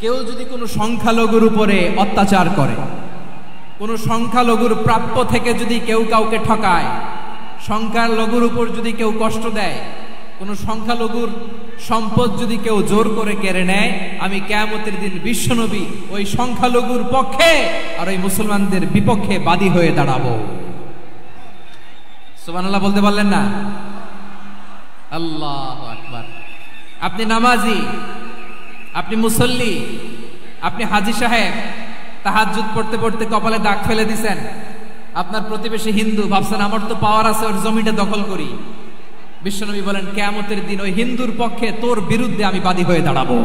কেউ যদি কোনো সংখ্যালঘুর উপরে অত্যাচার করে, কোনো সংখ্যালঘুর প্রাপ্য থেকে যদি কেউ কাউকে ঠকায়, সংখ্যালঘুর উপর যদি কেউ কষ্ট দেয়, কোনো সংখ্যালঘুর সম্পদ যদি কেউ জোর করে কেড়ে নেয়, আমি কিয়ামতের দিন বিশ্বনবী ওই সংখ্যালঘুর পক্ষে আর ওই মুসলমানদের বিপক্ষে বাদী হয়ে দাঁড়াবো। সুবহানাল্লাহ বলতে পারলেন না? আল্লাহু আকবার। আপনি নামাজি, আপনি মুসল্লি, আপনি হাজী সাহেব, তাহাজ্জুদ পড়তে পড়তে কপালে দাগ ফেলে দিছেন, আপনার প্রতিবেশী হিন্দু, ভাবছেন আমার তো পাওয়ার আছে, ওর জমিটা দখল করি। বিশ্বনবী বলেন কিয়ামতের দিন ওই হিন্দুর পক্ষে তোর বিরুদ্ধে আমি বাদী হয়ে দাঁড়াবো।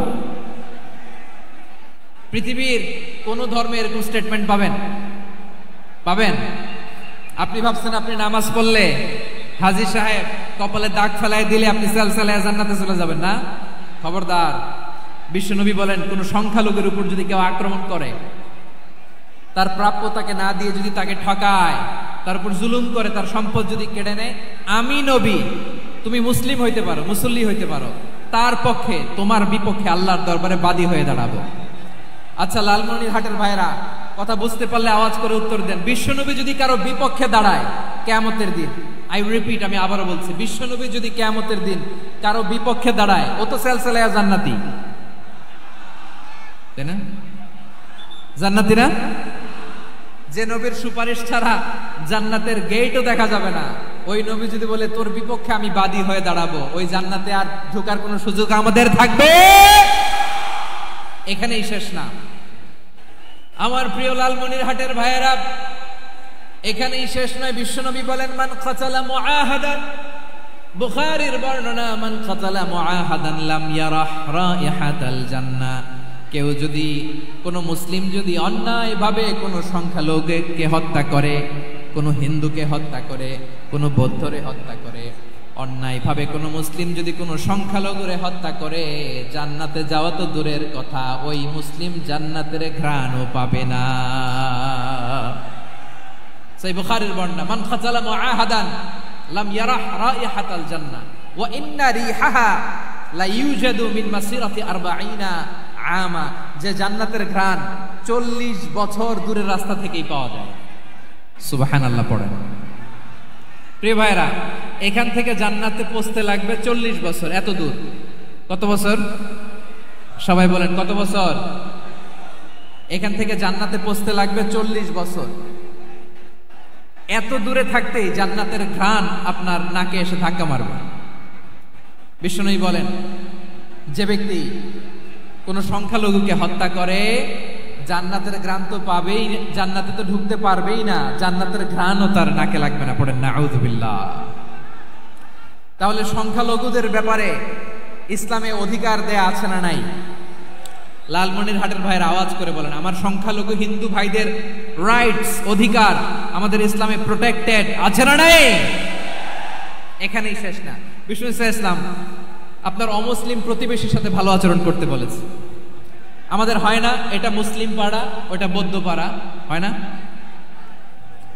পৃথিবীর কোন ধর্মে এরকম স্টেটমেন্ট পাবেন? পাবেন? আপনি ভাবছেন আপনি নামাজ পড়লে হাজী সাহেব কপালে দাগ ফেলাই দিলে আপনি সালসালায়ে জান্নাতে চলে যাবেন না? খবরদার। বিশ্বনবী বলেন কোন সংখ্যালঘুর উপর যদি কেউ আক্রমণ করে, তার প্রাপ্য তাকে না দিয়ে যদি তাকে ঠকায়, তার উপর জুলুম করে, তার সম্পদ যদি কেড়ে নেয়, আমি নবী, তুমি মুসলিম হইতে পারো, মুসল্লি হইতে পারো, তার পক্ষে তোমার বিপক্ষে আল্লাহর দরবারে বাদী হয়ে দাঁড়াবো। আচ্ছা লালমনিরহাটের ভাইরা, কথা বুঝতে পারলে আওয়াজ করে উত্তর দেন। বিশ্বনবী যদি কারো বিপক্ষে দাঁড়ায় কিয়ামতের দিন, আই রিপিট, আমি আবারও বলছি, বিশ্বনবী যদি কিয়ামতের দিন কারো বিপক্ষে দাঁড়ায়, ও তো সালসালায়ে জান্নাতি, তাই না? জান্নাতি না? যে নবীর সুপারিশ ছাড়া জান্নাতের গেটও দেখা যাবে না, ওই নবী যদি বলে তোর বিপক্ষে আমি বাদী হয়ে দাঁড়াবো, ওই জান্নাতে আর ঢোকার কোনো সুযোগ আমাদের থাকবে? এখানেই শেষ না আমার প্রিয় লালমনিরহাটের ভাইয়েরা, এখানেই শেষ নয়। বিশ্বনবী বলেন মান কাতালা মুআহাদান, বুখারীর বর্ণনা, মান কাতালা মুআহাদান লাম ইয়ারাহ রাইহাতাল জান্নাহ। কেউ যদি, কোনো মুসলিম যদি অন্যায়ভাবে কোনো সংখ্যালঘুকে হত্যা করে, কোনো হিন্দুকে হত্যা করে, কোনো বৌদ্ধরে হত্যা করে, অন্যায়ভাবে কোনো মুসলিম যদি কোনো সংখ্যালঘুরে হত্যা করে, জান্নাতে যাওয়া তো দূরের কথা, ওই মুসলিম জান্নাতের ঘ্রাণও পাবে না। সেই বুখারীর বর্ণনা, মান কাতালা মুআহাদান লাম ইয়ারাহ রাইহাতাল জান্নাহ ওয়া ইন্না রিহাহা লা ইউজাদু মিন মাসিরাতি 40 আমা, যে জান্নাতের ঘ্রাণ 40 বছর দূরের রাস্তা থেকেই পাওয়া যায়। সুবহানাল্লাহ পড়েন। প্রিয় ভাইরা, এখান থেকে জান্নাতে পৌঁছতে লাগবে 40 বছর। এত দূর, কত বছর? সবাই বলেন কত বছর? এখান থেকে জান্নাতে পৌঁছতে লাগবে 40 বছর। এত দূরে থাকতেই জান্নাতের ঘ্রাণ আপনার নাকে এসে ধাক্কা মারবে। বিশ্বনবী বলেন যে ব্যক্তি কোন সংখ্যালঘুকে হত্যা করে, জান্নাতের ঘ্রাণ তো পাবেই, জান্নাতে তো ঢুকতে পারবেই না, জান্নাতের ঘ্রাণও তার নাকে লাগবে না। পড়েন নাউযুবিল্লাহ। তাহলে সংখ্যালঘুদের ব্যাপারে ইসলামে অধিকার দেয়া আছে না নাই? লালমনিরহাটের ভাইয়ের আওয়াজ করে বলেন, আমার সংখ্যালঘু হিন্দু ভাইদের রাইটস, অধিকার আমাদের ইসলামে প্রোটেক্টেড আছে না নাই? এখানেই শেষ না। বিষ্ণু ইসলাম আপনার অমুসলিম প্রতিবেশীর সাথে ভালো আচরণ করতে বলেছে। আমাদের হয় না এটা মুসলিম পাড়া, ওটা বৌদ্ধ পাড়া, হয় না?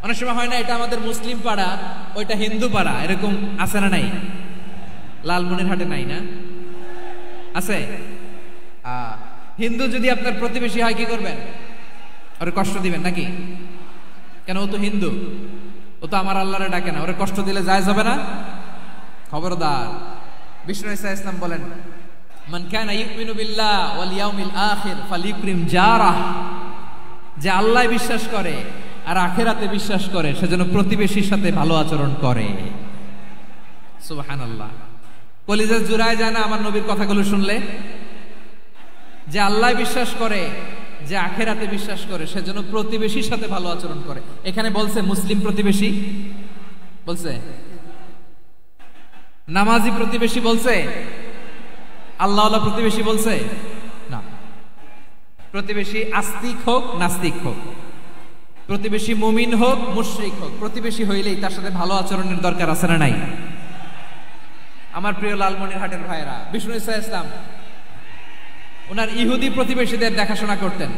অনেক সময় হয় না এটা আমাদের মুসলিম পাড়া, ওইটা হিন্দু পাড়া, এরকম আছে না নাই? লালমনিরহাটে নাই না? আছে? হিন্দু যদি আপনার প্রতিবেশী হয় কি করবেন? ওরে কষ্ট দিবেন নাকি? কেন? ও তো হিন্দু, ও তো আমার আল্লাহরে ডাকে না, ওরে কষ্ট দিলে যায় যাবে না? খবরদার। বিষ্ণু ইসলাম বলেন মান কানা ইউমিনু বিল্লাহ ওয়াল ইয়াউমিল আখির ফালিউকরিম জারাহ, যে আল্লাহ বিশ্বাস করে আর আখিরাতে বিশ্বাস করে সে যেন প্রতিবেশীর সাথে ভালো আচরণ করে। সুবহানাল্লাহ। কলিজা জুড়ায় যায় না আমার নবীর কথাগুলো শুনলে? যে আল্লাহ বিশ্বাস করে, যে আখিরাতে বিশ্বাস করে, সে যেন প্রতিবেশীর সাথে ভালো আচরণ করে। এখানে বলছে মুসলিম প্রতিবেশী, বলছে নামাজি প্রতিবেশী, বলছে আল্লাহওয়ালা প্রতিবেশী, বলছে না। প্রতিবেশী আস্তিক হোক নাস্তিক হোক, প্রতিবেশী মুমিন হোক মুশরিক হোক, প্রতিবেশী হইলেই তার সাথে ভালো আচরণের দরকার আছে না নাই? আমার প্রিয় লালমনিরহাটের ভাইয়েরা, বিষ্ণু ইসলাম ওনার ইহুদি প্রতিবেশীদের দেখাশোনা করতেন।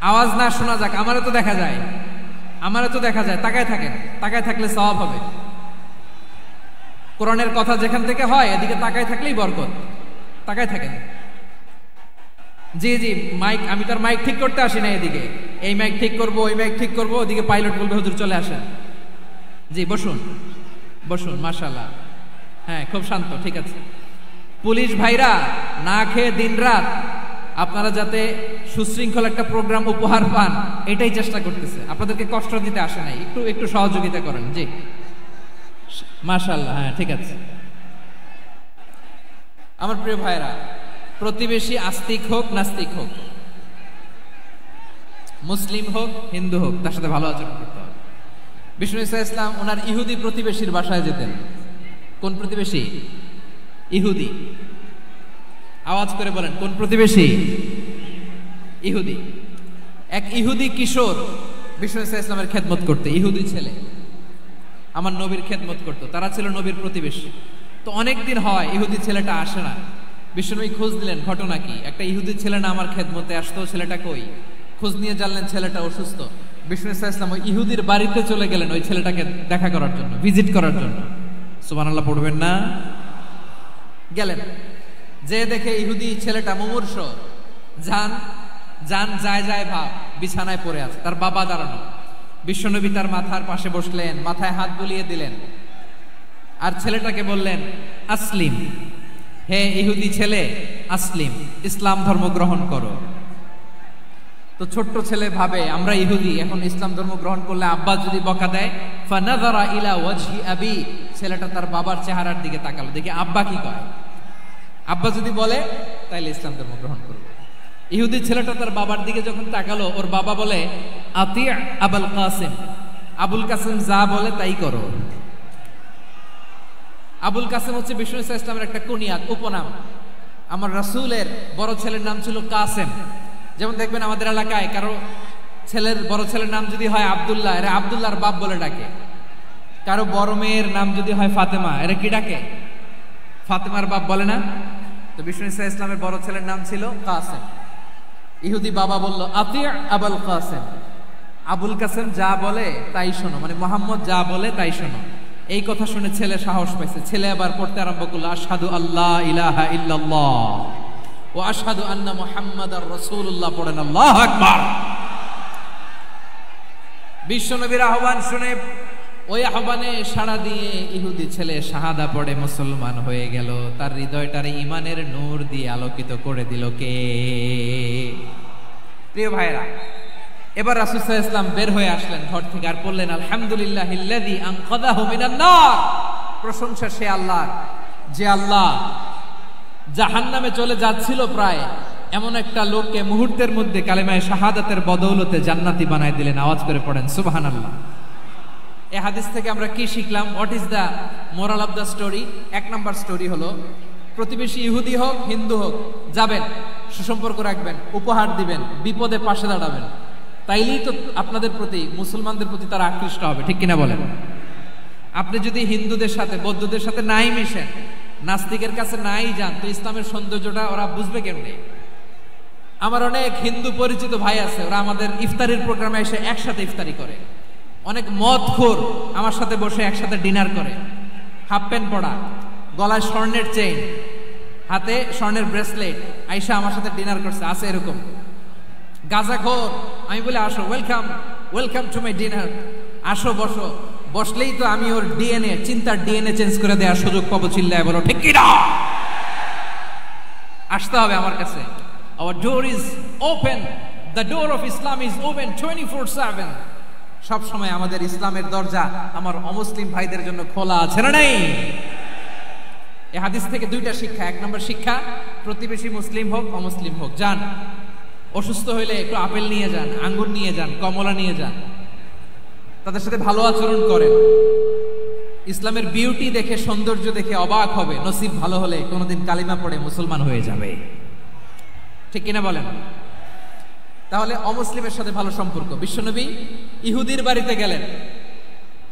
আওয়াজ না শোনা যাক, আমারও তো দেখা যায়, আমারও তো দেখা যায়। তাকায় থাকেন, তাকায় থাকলে সওয়াব হবে। কোরআনের কথা যেখান থেকে হয় এদিকে তাকায় থাকলেই বরকত। তাকায় থাকেন। জি জি, মাইক, আমি তার মাইক ঠিক করতে আসি না এদিকে, এই মাইক ঠিক করব, ওই মাইক ঠিক করব, ওদিকে পাইলট বলবে হুজুর চলে আসেন। জি বসুন বসুন, মাশাআল্লাহ, হ্যাঁ খুব শান্ত, ঠিক আছে। পুলিশ ভাইরা না খেয়ে দিনরাত আপনারা যাতে সুশৃঙ্খল একটা প্রোগ্রাম উপহার পান এটাই চেষ্টা করতেছে, আপনাদেরকে কষ্ট দিতে আসে নাই, একটু একটু সহযোগিতা করেন। জি মাশাআল্লাহ, হ্যাঁ ঠিক আছে। আমার প্রিয় ভাইরা, প্রতিবেশী আস্তিক হোক নাস্তিক হোক, মুসলিম হোক হিন্দু হোক, তার সাথে ভালো আচরণ করতে হবে। বিষ্ণু ঈসা ইসলাম ওনার ইহুদি প্রতিবেশীর বাসায় যেতেন। কোন প্রতিবেশী? ইহুদি। আওয়াজ করে বলেন, কোন প্রতিবেশী? ইহুদি। এক ইহুদি কিশোর বিষ্ণু ঈসা ইসলামের খেদমত করতে, ইহুদি ছেলে আমার নবীর খেদমত করতো, তারা ছিল নবীর প্রতিবেশী। তো অনেকদিন হয় ইহুদি ছেলেটা আসে না। বিষ্ণুনবী খোঁজ দিলেন, ঘটনা কি? একটা ইহুদি ছেলে না আমার খেদমতে আসতো, ছেলেটা কই? খোঁজ নিয়ে জানলেন ছেলেটা অসুস্থ। বিষ্ণু ঈসা ইসলাম ওই ইহুদির বাড়িতে চলে গেলেন ওই ছেলেটাকে দেখা করার জন্য, ভিজিট করার জন্য। সুবহানাল্লাহ পড়বেন না? গেলেন, যে দেখে ইহুদি ছেলেটা মুমূর্ষ, জান জান যায় যায় ভাব, বিছানায় পড়ে আছে, তার বাবা দাঁড়ানো। বিশ্বনবী তার মাথার পাশে বসলেন, মাথায় হাত বুলিয়ে দিলেন, আর ছেলেটাকে বললেন আসলিম, হে ইহুদি ছেলে আসলিম, ইসলাম ধর্ম গ্রহণ করো। তো ছোট্ট ছেলে ভাবে আমরা ইহুদি, এখন ইসলাম ধর্ম গ্রহণ করলে আব্বা যদি বকা দেয়, ফানাযারা ইলা ওয়াজহি আবি, ছেলেটা তার বাবার চেহারার দিকে তাকালো, দেখি আব্বা কি কয়। আব্বা যদি বলে তাইলে ইসলাম ধর্ম গ্রহণ করবে। ইহুদি ছেলেটা তার বাবার দিকে যখন তাকালো, ওর বাবা বলে আতি আবুল কাসিম, আবুল কাসিম যা বলে তাই করো। আবুল কাসিম হচ্ছে বিষ্ণু ঈসা ইসলামের একটা কুনিয়াত, উপনাম। আমার রাসূলের বড় ছেলের নাম ছিল কাসেম। যেমন দেখবেন আমাদের এলাকায় কারো ছেলের বড় ছেলের নাম যদি হয় আব্দুল্লাহ, এরা আব্দুল্লাহর বাপ বলে ডাকে। কারো বড় মেয়ের নাম যদি হয় ফাতেমা, এরা কি ডাকে? ফাতেমার বাপ বলে না? তো বিষ্ণু ঈসা ইসলামের বড় ছেলের নাম ছিল কাসেম। ইহুদি বাবা বলল আতি আবুল কাসেম, আবুল কাসেম যা বলে তাই শোনো, মানে মোহাম্মদ যা বলে তাই শোনো। এই কথা শুনে ছেলে সাহস পাইছে, ছেলে আবার পড়তে আরম্ভ করলো আশহাদু আল্লাহ ইলাহা ইল্লাল্লাহ ওয়া আশহাদু আন্না মুহাম্মাদার রাসূলুল্লাহ, পড়েন আল্লাহু আকবার। বিশ্বনবীর আহ্বান শুনে ওই আহ্বানে সাড়া দিয়ে ইহুদি ছেলে শাহাদা পড়ে মুসলমান হয়ে গেল। তার হৃদয়টারে ঈমানের নূর দিয়ে আলোকিত করে দিল কে? প্রিয় ভাইরা, এবার রাসূল সাল্লাল্লাহু আলাইহি ওয়াসাল্লাম বের হয়ে আসলেন ঘর থেকে, আর বললেন আলহামদুলিল্লাহিল্লাযী আনকাযাহু মিনান নার, প্রশংসা সে আল্লাহর যে আল্লাহ জাহান্নামে চলে যাচ্ছিল প্রায় এমন একটা লোককে মুহূর্তের মধ্যে কালেমায়ে শাহাদাতের বদৌলতে জান্নাতি বানায় দিলেন। আওয়াজ করে পড়েন সুবহানাল্লাহ। এই হাদিস থেকে আমরা কি শিখলাম? What is the moral of the story? এক নাম্বার স্টোরি হলো, প্রতিবেশী ইহুদি হোক হিন্দু হোক, যাবেন, সুসম্পর্ক রাখবেন, উপহার দিবেন, বিপদে পাশে দাঁড়াবেন, তাইলেই তো আপনাদের প্রতি, মুসলমানদের প্রতি তারা আকৃষ্ট হবে, ঠিক কিনা বলেন? আপনি যদি হিন্দুদের সাথে বৌদ্ধদের সাথে নাই মিশেন, নাস্তিকের কাছে নাই যান, তো ইসলামের সৌন্দর্যটা ওরা বুঝবে কেমনে? আমার অনেক হিন্দু পরিচিত ভাই আছে, ওরা আমাদের ইফতারির প্রোগ্রামে এসে একসাথে ইফতারি করে। অনেক মদখোর আমার সাথে বসে একসাথে ডিনার করে, হাফ প্যান্ট পরা, গলায় স্বর্ণের চেইন, হাতে স্বর্ণের ব্রেসলেট, আইসা আমার সাথে ডিনার করছে, আছে এরকম। গাঁজাখোর, আমি বলে আসো, welcome welcome to my dinner, আসো বসো, বসলেই তো আমি ওর ডিএনএ, চিন্তার ডিএনএ চেঞ্জ করে দেওয়ার সুযোগ পাবো। চিল্লায় বলো ঠিক কিনা? আসতে হবে আমার কাছে। Our door is open, the door of Islam is open 24/7। সব সময় আমাদের ইসলামের দরজা আমার অমুসলিম ভাইদের জন্য খোলা আছে না নাই? এই হাদিস থেকে দুইটা শিক্ষা। এক নম্বর শিক্ষা, প্রতিবেশী মুসলিম হোক অমুসলিম হোক, যান, অসুস্থ হইলে একটু আপেল নিয়ে যান, আঙ্গুর নিয়ে যান, কমলা নিয়ে যান, তাদের সাথে ভালো আচরণ করেন। ইসলামের বিউটি দেখে, সৌন্দর্য দেখে অবাক হবে, নসিব ভালো হলে কোনোদিন কালিমা পড়ে মুসলমান হয়ে যাবে, ঠিক কিনা বলেন? তাহলে অমুসলিমের সাথে ভালো সম্পর্ক। বিশ্বনবী ইহুদির বাড়িতে গেলেন,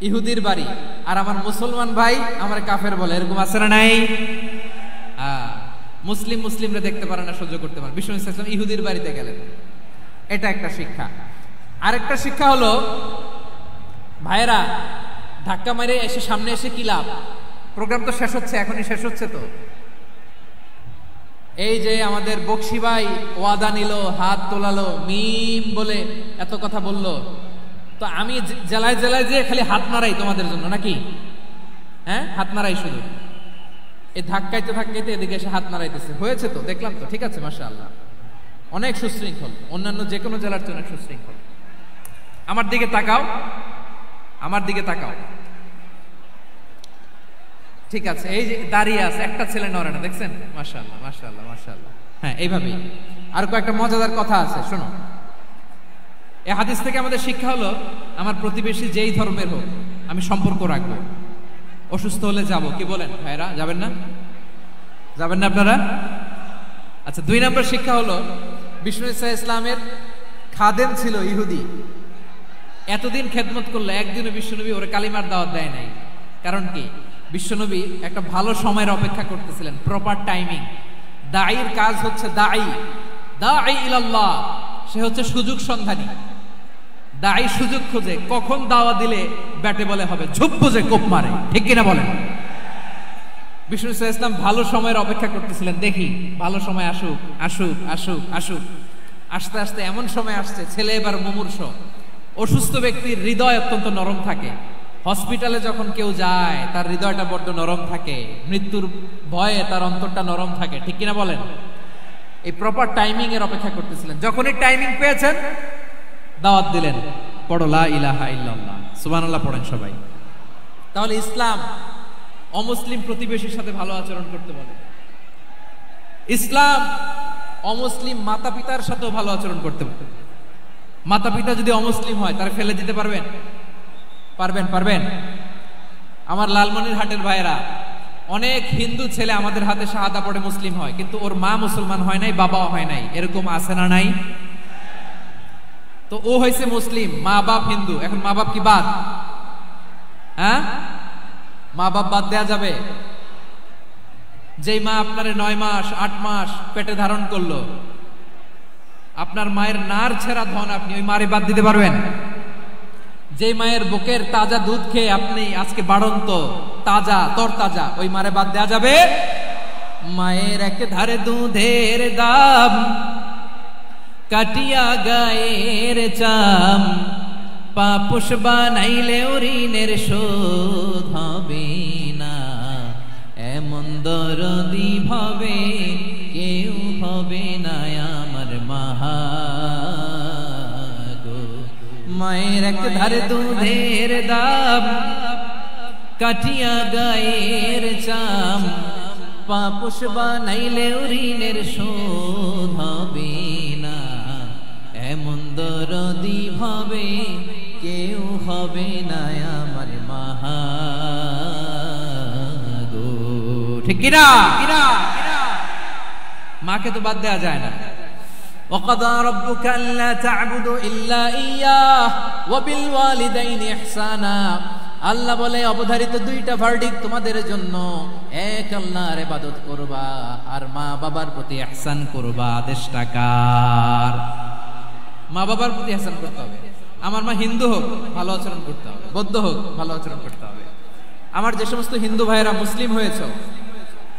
ইহুদির বাড়ি, আর আমার মুসলমান ভাই আমার কাফের বলে, এরকম আছে না নাই? মুসলিম মুসলিমরা দেখতে পারে না, সহ্য করতে পারে। বিশ্বনবী সাল্লাল্লাহু আলাইহি ওয়াসাল্লাম ইহুদির বাড়িতে গেলেন, এটা একটা শিক্ষা। আরেকটা শিক্ষা হলো, ভাইয়েরা ধাক্কা মেরে এসে সামনে এসে কি লাভ? প্রোগ্রাম তো শেষ হচ্ছে, এখনই শেষ হচ্ছে, তো এই যে আমাদের বকশি ভাই ওয়াদা নিল, হাত তোলালো, মিম বলে এত কথা বলল, তো আমি জেলায় জেলায় যে খালি হাত নাড়াই তোমাদের জন্য নাকি? হ্যাঁ, হাত নাড়াই শুধু, এই ধাক্কাইতে ধাক্কাইতে এদিকে এসে হাত নাড়াইতেছে। হয়েছে তো, দেখলাম তো, ঠিক আছে, মাশাআল্লাহ, অনেক সুশৃঙ্খল, অন্যান্য যে কোনো জেলার চেয়ে অনেক সুশৃঙ্খল। আমার দিকে তাকাও, আমার দিকে তাকাও, ঠিক আছে। এই যে দাঁড়িয়ে আছে, একটা ছেলে নড়ে না, দেখছেন? মাশাআল্লাহ, মাশাআল্লাহ, মাশাআল্লাহ। হ্যাঁ, এইভাবেই। আর কয়েকটা মজাদার কথা আছে, শোনো। এই হাদিস থেকে আমাদের শিক্ষা হলো, আমার প্রতিবেশী যেই ধর্মের হোক আমি সম্পর্ক রাখবো। অসুস্থ হলে যাব, কি বলেন ভাইরা? যাবেন না? যাবেন না আপনারা? আচ্ছা, 2 নম্বর শিক্ষা হলো, বিষ্ণু ঈসা ইসলামের খাদেম ছিল ইহুদি, এতদিন খেদমত করলো, একদিনও বিশ্বনবী ওরে কালিমার দাওয়াত দেয় নাই। কারণ কি? বিশ্বনবী একটা ভালো সময়ের অপেক্ষা করতেছিলেন, প্রপার টাইমিং। দাঈর কাজ হচ্ছে দাঈ ইলাল্লাহ, সে হচ্ছে সুযোগ সন্ধানী। দাঈ সুযোগ খোঁজে, কখন দাওয়া দিলে ব্যাটে বলে হবে, ঝুপ বুঝে কোপ মারে, ঠিক কিনা বলেন? বিষ্ণু ঈসা ইসলাম ভালো সময়ের অপেক্ষা করতেছিলেন, দেখি ভালো সময় আসুক আসুক আসুক আসুক। আস্তে আস্তে এমন সময় আসছে, ছেলে এবার মুমূর্ষ। অসুস্থ ব্যক্তির হৃদয় অত্যন্ত নরম থাকে, হসপিটালে যখন কেউ যায় তার হৃদয়টা বড্ড নরম থাকে, মৃত্যুর ভয়ে তার অন্তরটা নরম থাকে, ঠিক কিনা বলেন? এই প্রপার টাইমিং এর অপেক্ষা করতেছিলেন। যখনই টাইমিং পেয়েছেন, দাওয়াত দিলেন, পড়ো লা ইলাহা ইল্লাল্লাহ, সুবহানাল্লাহ পড়েন সবাই। তাহলে ইসলাম অমুসলিম প্রতিবেশীর সাথে ভালো আচরণ করতে বলে। ইসলাম অমুসলিম মাতা পিতার সাথেও ভালো আচরণ করতে বলে। মাতা পিতা যদি অমুসলিম হয়, তারা ফেলে দিতে পারবেন? পারবেন? পারবেন? আমার লালমনিরহাটের ভাইরা, অনেক হিন্দু ছেলে আমাদের হাতে শাহাদা পড়ে মুসলিম হয়, কিন্তু ওর মা মুসলমান হয় নাই, বাবাও হয় নাই, এরকম আছে না নাই? তো ও হয়েছে মুসলিম, মা বাপ হিন্দু, এখন মা বাপ কি বাদ? হ্যাঁ, মা বাপ বাদ দেয়া যাবে? যেই মা আপনারে 9 মাস 8 মাস পেটে ধারণ করলো, আপনার মায়ের নার ছেঁড়া ধন, আপনি ওই মারে বাদ দিতে পারবেন? যে মায়ের বুকের তাজা দুধ খেয়ে আপনি আজকে বাড়ন্ত তাজা তরতাজা, ওই মারে বাদ দেয়া যাবে? মায়ের এক ধারে দুধের দাম, কাটিয়া গায়ের চাম, পাপুষ বানাইলে ঋণের শোধ হবে না, এমন দরদি ভাবে কেউ হবে না আমার মাহা। মায়ের এক ধারে দুধের দাম, কাটিয়া গায়ের চাম, পাপুষ বানাইলে ঋণের শোধ হবে না, এমন দরদি ভাবে কেউ হবে না আমার মাহা গো, ঠিক কিনা? মাকে তো বাদ দেওয়া যায় না। وَقَضَى رَبُّكَ أَلَّا تَعْبُدُوا إِلَّا إِيَّاهُ وَبِالْوَالِدَيْنِ إِحْسَانًا। আল্লাহ বলে, অবধারিত 2টা ভার্ডিক্ট তোমাদের জন্য, এক আল্লাহর ইবাদত করবা আর মা বাবার প্রতি ইহসান করবা। আদেশটা কার? মা বাবার প্রতি ইহসান করতে হবে। আমার মা হিন্দু হোক, ভালো আচরণ করতে হবে, বৌদ্ধ হোক, ভালো আচরণ করতে হবে। আমার যে সমস্ত হিন্দু ভাইয়েরা মুসলিম হয়েছে,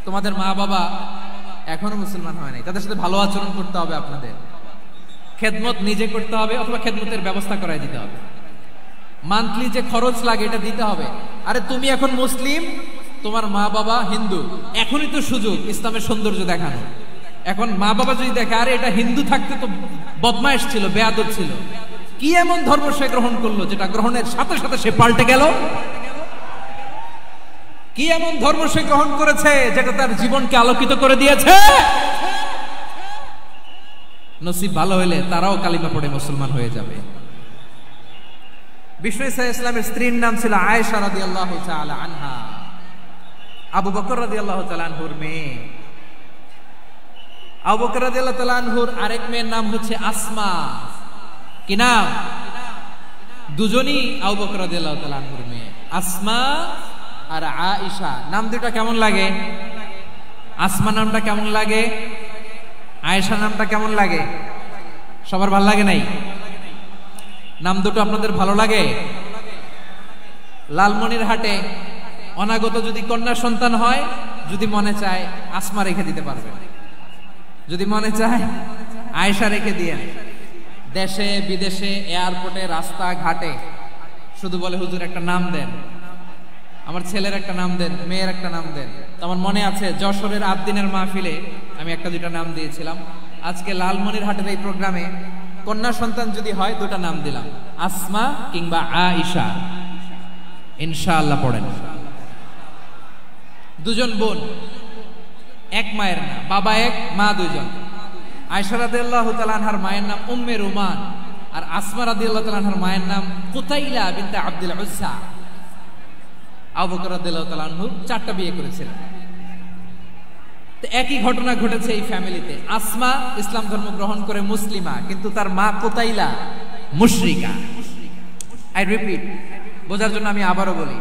তোমাদের মা বাবা এখনো মুসলমান হয় নাই, তাদের সাথে ভালো আচরণ করতে হবে। আপনাদের খেদমত নিজে করতে হবে, অথবা খেদমতের ব্যবস্থা করাই দিতে হবে। মান্থলি যে খরচ লাগে এটা দিতে হবে। আরে তুমি এখন মুসলিম, তোমার মা বাবা হিন্দু, এখনই তো সুযোগ ইসলামের সৌন্দর্য দেখানো। এখন মা বাবা যদি দেখে, আরে এটা হিন্দু থাকতে তো বদমাইশ ছিল, বেয়াদব ছিল, কি এমন ধর্ম সে গ্রহণ করলো যেটা গ্রহণের সাথে সাথে সে পাল্টে গেল? কি এমন ধর্ম সে গ্রহণ করেছে যেটা তার জীবনকে আলোকিত করে দিয়েছে? নসিব ভালো হইলে তারাও কালিমা পড়ে মুসলমান হয়ে যাবে। বিষ্ণু ঈসা ইসলামের স্ত্রীর নাম ছিল আয়েশা রাদিয়াল্লাহু তাআলা আনহা, আবু বকর রাদিয়াল্লাহু তাআলা আনহুর মেয়ে। আবু বকর রাদিয়াল্লাহু তাআলা আনহুর আরেক মেয়ের নাম হচ্ছে আসমা। কি নাম? দুজনই আবু বকর রাদিয়াল্লাহু তাআলা আনহুর মেয়ে, আসমা আর আয়েশা। নাম দুটো কেমন লাগে? আসমা নামটা কেমন লাগে? আয়েশা নামটা কেমন লাগে? সবার ভালো লাগে নাই? নাম দুটো আপনাদের ভালো লাগে? লালমনিরহাটে অনাগত যদি কন্যা সন্তান হয়, যদি মনে চায় আসমা রেখে দিতে পারবেন। যদি মনে চায় আয়েশা রেখে দিয়ে, দেশে বিদেশে এয়ারপোর্টে রাস্তা ঘাটে শুধু বলে হুজুর একটা নাম দেন, আমার ছেলের একটা নাম দেন, মেয়ের একটা নাম দেন। তো আমার মনে আছে যশোরের আবদিনের মাহফিলে আমি একটা দুইটা নাম দিয়েছিলাম। আজকে লালমনিরহাটের এই প্রোগ্রামে কন্যা সন্তান যদি হয় দুটা নাম দিলাম, আসমা কিংবা আয়েশা। ইনশাআল্লাহ পড়েন। দুজন বোন, এক মায়ের না, বাবা এক মা দুজন। আয়েশা রাদিয়াল্লাহু তাআলা আনহার মায়ের নাম উম্মে রুমান, আর আসমা রাদিয়াল্লাহু তাআলা আনহার মায়ের নাম কুতাইলা বিনতে আব্দুল উজ্জা। আবু বকর রাদিয়াল্লাহু তাআলা আনহু 4টা বিয়ে করেছিলেন। তো একই ঘটনা ঘটেছে এই ফ্যামিলিতে। আসমা ইসলাম ধর্ম গ্রহণ করে মুসলিমা, কিন্তু তার মা কুতাইলা মুশরিকা। আই রিপিট, বোঝার জন্য আমি আবারও বলি,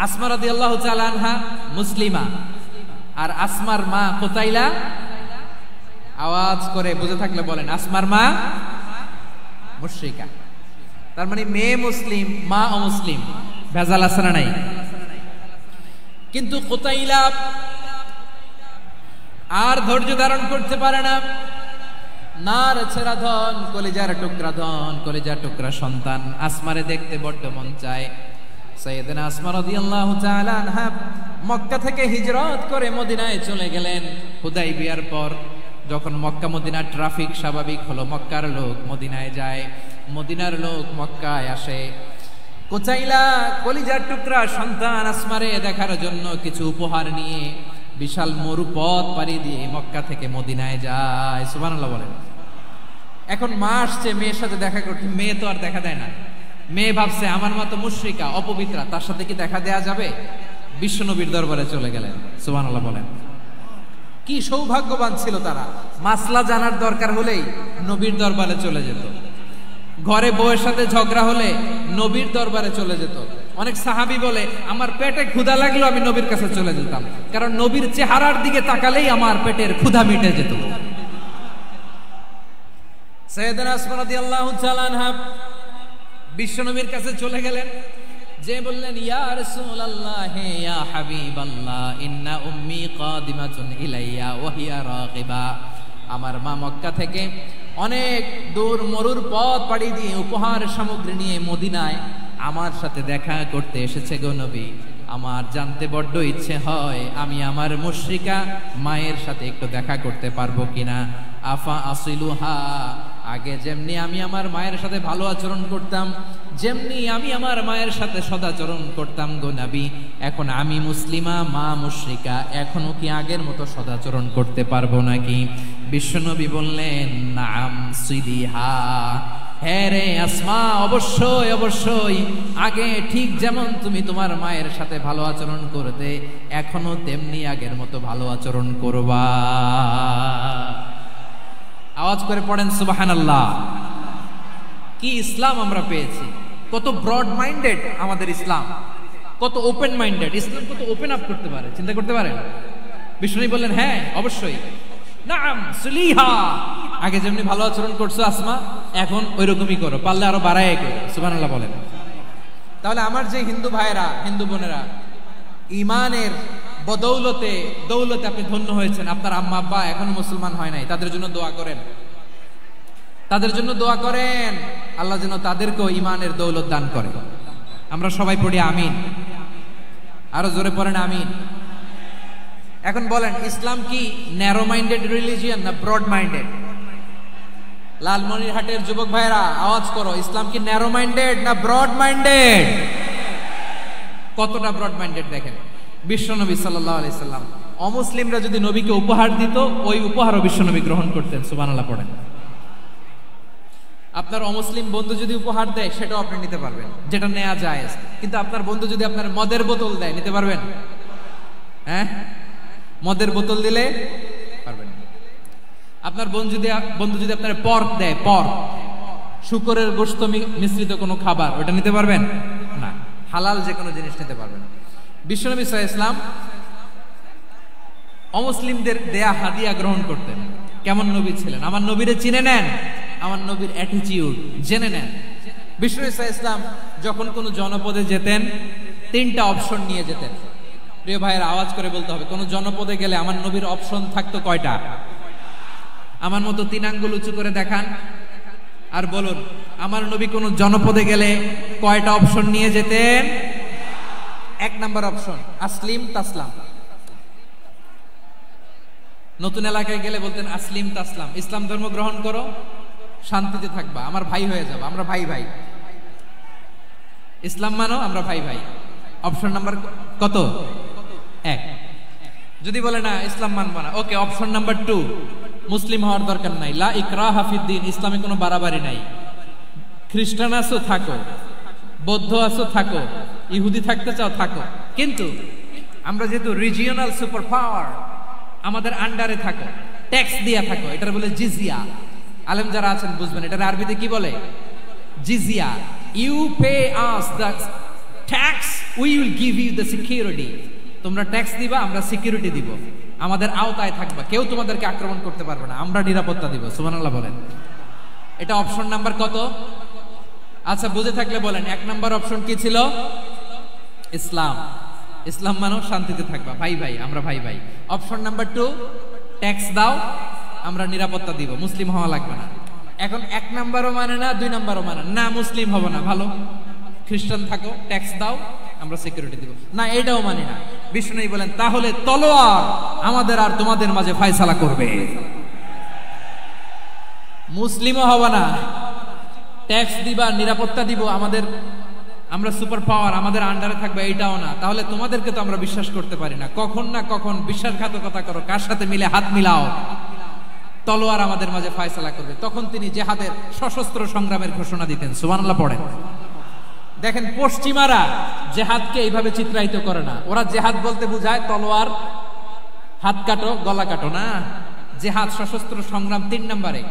আসমা রাদিয়াল্লাহু তাআলা আনহা মুসলিমা, আর আসমার মা কুতাইলা, আওয়াজ করে বুঝে থাকলে বলেন, আসমার মা মুশরিকা। তার মানে মেয়ে মুসলিম, মা অমুসলিম। ভেজাল আছে না নাই? কিন্তু কুতাইলা আর ধৈর্য ধারণ করতে পারে না। নার ছেড়া ধন, কলিজার টুকরা ধন, কলিজার টুকরা সন্তান আসমারে দেখতে বড্ড মন চায়। সাইয়েদনা আসমা রাদিয়াল্লাহু তাআলা আনহা মক্কা থেকে হিজরত করে মদিনায় চলে গেলেন। হুদাইবিয়ার পর যখন মক্কা মদিনার ট্রাফিক স্বাভাবিক হলো, মক্কার লোক মদিনায় যায়, মদিনার লোক মক্কায় আসে। কুতাইলা কলিজার টুকরা সন্তান আসমারে দেখার জন্য কিছু উপহার নিয়ে বিশাল মরুপথ পাড়ি দিয়ে মক্কা থেকে মদিনায় যায়। সুবহানাল্লাহ বলেন। এখন মা আসছে মেয়ের সাথে দেখা করতে, মেয়ে তো আর দেখা দেয় না। মেয়ে ভাবছে আমার মা তো মুশরিকা, অপবিত্রা, তার সাথে কি দেখা দেয়া যাবে? বিশ্বনবীর দরবারে চলে গেলেন। সুবহানাল্লাহ বলেন। কি সৌভাগ্যবান ছিল তারা, মাসলা জানার দরকার হলেই নবীর দরবারে চলে যেত। ঘরে বউয়ের সাথে ঝগড়া হলে নবীর দরবারে চলে যেত। অনেক সাহাবী বলে আমার পেটে ক্ষুধা লাগলো আমি নবীর কাছে চলে যেতাম, কারণ নবীর চেহারার দিকে তাকালেই আমার পেটের ক্ষুধা মিটে যেত। সাইয়েদনা আসমা রাদিয়াল্লাহু তাআলা আনহা বিশ্বনবীর কাছে চলে গেলেন, যে বললেন ইয়া রাসূলুল্লাহ ইয়া হাবিবাল্লাহ ইন্না উম্মি কাদিমাতুন ইলাইয়া ওয়া হিয়া রাগিবা। আমার মা মক্কা থেকে অনেক দূর মরুর পথ পাড়ি দিয়ে উপহার সামগ্রী নিয়ে মদিনায় আমার সাথে দেখা করতে এসেছে গো নবী। আমার জানতে বড্ড ইচ্ছে হয় আমি আমার মুশরিকা মায়ের সাথে একটু দেখা করতে পারবো কিনা। আফা আসিলুহা, আগে যেমনি আমি আমার মায়ের সাথে ভালো আচরণ করতাম, যেমনি আমি আমার মায়ের সাথে সদাচরণ করতাম গো নবী, এখন আমি মুসলিমা মা মুশরিকা, এখনো কি আগের মতো সদাচরণ করতে পারবো নাকি? বিশ্বনবী বললেন নাম সিদিহা, হ্যাঁ রে আসমা, অবশ্যই অবশ্যই, আগে ঠিক যেমন তুমি তোমার মায়ের সাথে ভালো আচরণ করতে এখনো তেমনি আগের মতো ভালো আচরণ করবা। আওয়াজ করে পড়েন সুবহানাল্লাহ। কি ইসলাম আমরা পেয়েছি! কত ব্রড মাইন্ডেড আমাদের ইসলাম, কত ওপেন মাইন্ডেড ইসলাম, কত ওপেন আপ করতে পারে, চিন্তা করতে পারেন। বিষ্ণু বললেন হ্যাঁ অবশ্যই, নাম সুলিহা, আগে যেমনি ভালো আচরণ করছো আসমা এখন ওই রকমই করো, পারলে আরো বাড়ায় করো। সুবহানাল্লাহ বলেন। তাহলে আমার যে হিন্দু ভাইরা, হিন্দু বোনেরা, ইমানের বদৌলতে দৌলতে আপনি ধন্য হয়েছেন, আপনার আম্মা আব্বা এখনো মুসলমান হয় নাই, তাদের জন্য দোয়া করেন, তাদের জন্য দোয়া করেন, আল্লাহ যেন তাদেরকেও ইমানের দৌলত দান করে। আমরা সবাই পড়ি আমিন, আরো জোরে পড়েন আমিন। এখন বলেন ইসলাম কি ন্যারো মাইন্ডেড রিলিজিয়ান না ব্রড মাইন্ডেড? লালমনিরহাটের যুবক ভাইরা আওয়াজ করো, ইসলাম কি ন্যারো মাইন্ডেড না ব্রড মাইন্ডেড? কতটা ব্রড মাইন্ডেড দেখেন। বিশ্বনবী সাল্লাল্লাহু আলাইহি সাল্লাম অমুসলিমরা যদি নবীকে উপহার দিত, ওই উপহারও বিশ্বনবী গ্রহণ করতেন। সুবহানাল্লাহ পড়েন। আপনার অমুসলিম বন্ধু যদি উপহার দেয় সেটাও আপনি নিতে পারবেন, যেটা নেওয়া যায়। কিন্তু আপনার বন্ধু যদি আপনার মদের বোতল দেয়, নিতে পারবেন? হ্যাঁ, মদের বোতল দিলে পারবেন। আপনার বন্ধু যদি আপনার পর্ক দেয়, পর্ক, শুকরের গোশত মিশ্রিত কোনো খাবার, ওটা নিতে পারবেন না। হালাল যে কোনো জিনিস নিতে পারবেন। বিশ্বনবী সাল্লাল্লাহু আলাইহি ওয়াসাল্লাম অমুসলিমদের দেয়া হাদিয়া গ্রহণ করতেন। কেমন নবী ছিলেন! আমার নবীরে চিনে নেন, আমার নবীর অ্যাটিটিউড জেনে নেন। বিশ্বনবী সাল্লাল্লাহু আলাইহি ওয়াসাল্লাম যখন কোনো জনপদে যেতেন 3টা অপশন নিয়ে যেতেন। প্রিয় ভাইয়ের আওয়াজ করে বলতে হবে, কোন জনপদে গেলে আমার নবীর অপশন থাকতো কয়টা? আমার মতো 3 আঙ্গুল উঁচু করে দেখান আর বলুন, আমার নবী কোন জনপদে গেলে কয়টা অপশন নিয়ে যেতেন? 1 নাম্বার অপশন আসলিম তাসলাম। নতুন এলাকায় গেলে বলতেন আসলিম তাসলাম, ইসলাম ধর্ম গ্রহণ করো, শান্তিতে থাকবা, আমার ভাই হয়ে যাবে, আমরা ভাই ভাই। ইসলাম মানো, আমরা ভাই ভাই। অপশন নাম্বার কত? 1। যদি বলে না ইসলাম মানবো না, ওকে, অপশন নাম্বার 2, মুসলিম হওয়ার দরকার নাই, লা ইকরাহা ফিদ্দিন, ইসলামে কোনো বাড়াবাড়ি নাই। খ্রিস্টান আছো থাকো, বৌদ্ধ আছো থাকো, ইহুদি থাকতে চাও থাকো, কিন্তু আমরা যেহেতু রিজিওনাল সুপার পাওয়ার, আমাদের আন্ডারে থাকো, ট্যাক্স দিয়া থাকো, এটার বলে জিজিয়া। আলেম যারা আছেন বুঝবেন, এটার আরবিতে কি বলে? জিজিয়া। You pay us the tax, we will give you the security. তোমরা ট্যাক্স দিবা, আমরা সিকিউরিটি দিব, আমাদের আওতায় থাকবা, কেউ তোমাদেরকে আক্রমণ করতে পারবে না, আমরা নিরাপত্তা দিব। সুবহানাল্লাহ বলেন। এটা অপশন নাম্বার কত? আচ্ছা, বুঝে থাকলে বলেন 1 নাম্বার অপশন কি ছিল? ইসলাম। ইসলাম মানো, শান্তিতে থাকবা, ভাই ভাই, আমরা ভাই ভাই। অপশন নাম্বার 2, ট্যাক্স দাও, আমরা নিরাপত্তা দিব, মুসলিম হওয়া লাগবে না। এখন 1 নাম্বারও মানে না, 2 নাম্বারও মানে না, মুসলিম হবো না, ভালো, খ্রিস্টান থাকো, ট্যাক্স দাও, আমরা সিকিউরিটি দিব না, এটাও মানি না। বিষ্ণু বলেন, তাহলে তলোয়ার আমাদের আর তোমাদের মাঝে ফয়সালা করবে। মুসলিমও হবো না, ট্যাক্স দিবা, নিরাপত্তা দিব, আমরা সুপার পাওয়ার, আমাদের আন্ডারে থাকবে, এইটাও না। তাহলে তোমাদেরকে তো আমরা বিশ্বাস করতে পারি না, কখন না কখন বিশ্বাসঘাতকতা করো, কার সাথে মিলে হাত মিলাও, তলোয়ার আমাদের মাঝে ফয়সালা করবে। তখন তিনি জিহাদের সশস্ত্র সংগ্রামের ঘোষণা দিতেন। সুবহানাল্লাহ পড়েন। দেখেন, পশ্চিমারা জেহাদকে এইভাবে চিত্রায়িত করে না। ওরা জেহাদ বলতে বুঝায় তলোয়ার, হাত কাটো, গলা কাটো না। জেহাদ সশস্ত্র সংগ্রাম 3 নম্বরে।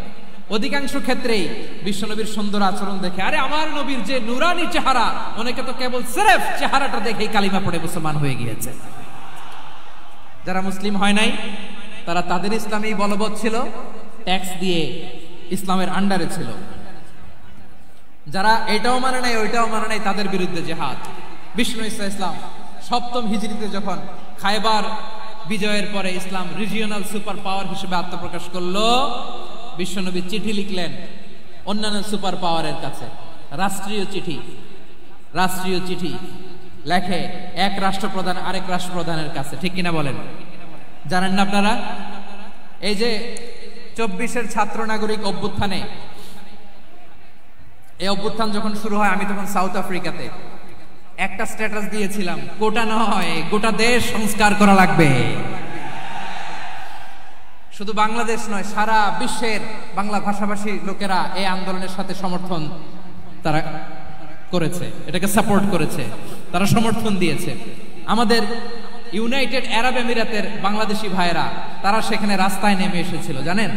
অধিকাংশ ক্ষেত্রেই বিশ্বনবীর সুন্দর আচরণ দেখে, আরে আমার নবীর যে নুরানি চেহারা, অনেকে তো কেবল সিরেফ চেহারাটা দেখেই কালিমা পড়ে মুসলমান হয়ে গিয়েছে। যারা মুসলিম হয় নাই, তারা তাদের ইসলামেই বলবৎ ছিল, ট্যাক্স দিয়ে ইসলামের আন্ডারে ছিল। যারা এটাও মানে নাই, ওইটাও মানে নাই, তাদের বিরুদ্ধে জেহাদ। বিষ্ণু ইসলাম 7ম হিজরিতে যখন খায়বার বিজয়ের পরে ইসলাম রিজিওনাল সুপার পাওয়ার হিসেবে আত্মপ্রকাশ করলো, বিশ্বনবী চিঠি লিখলেন অন্যান্য সুপার পাওয়ারের কাছে, রাষ্ট্রীয় চিঠি লেখে এক রাষ্ট্রপ্রধান আরেক রাষ্ট্রপ্রধানের কাছে। ঠিক কিনা বলেন? জানেন না আপনারা? এই যে 24-এর ছাত্র নাগরিক অভ্যুত্থানে, এই অভ্যুত্থান যখন শুরু হয়, আমি তখন সাউথ আফ্রিকাতে একটা স্ট্যাটাস দিয়েছিলাম, গোটা নয় গোটা দেশ সংস্কার করা লাগবে। শুধু বাংলাদেশ নয়, সারা বিশ্বের বাংলা ভাষাভাষী লোকেরা এই আন্দোলনের সাথে সমর্থন তারা করেছে, এটাকে সাপোর্ট করেছে, তারা সমর্থন দিয়েছে। আমাদের ইউনাইটেড আরব আমিরাতের বাংলাদেশি ভাইয়েরা, তারা সেখানে রাস্তায় নেমে এসেছিল, জানেন?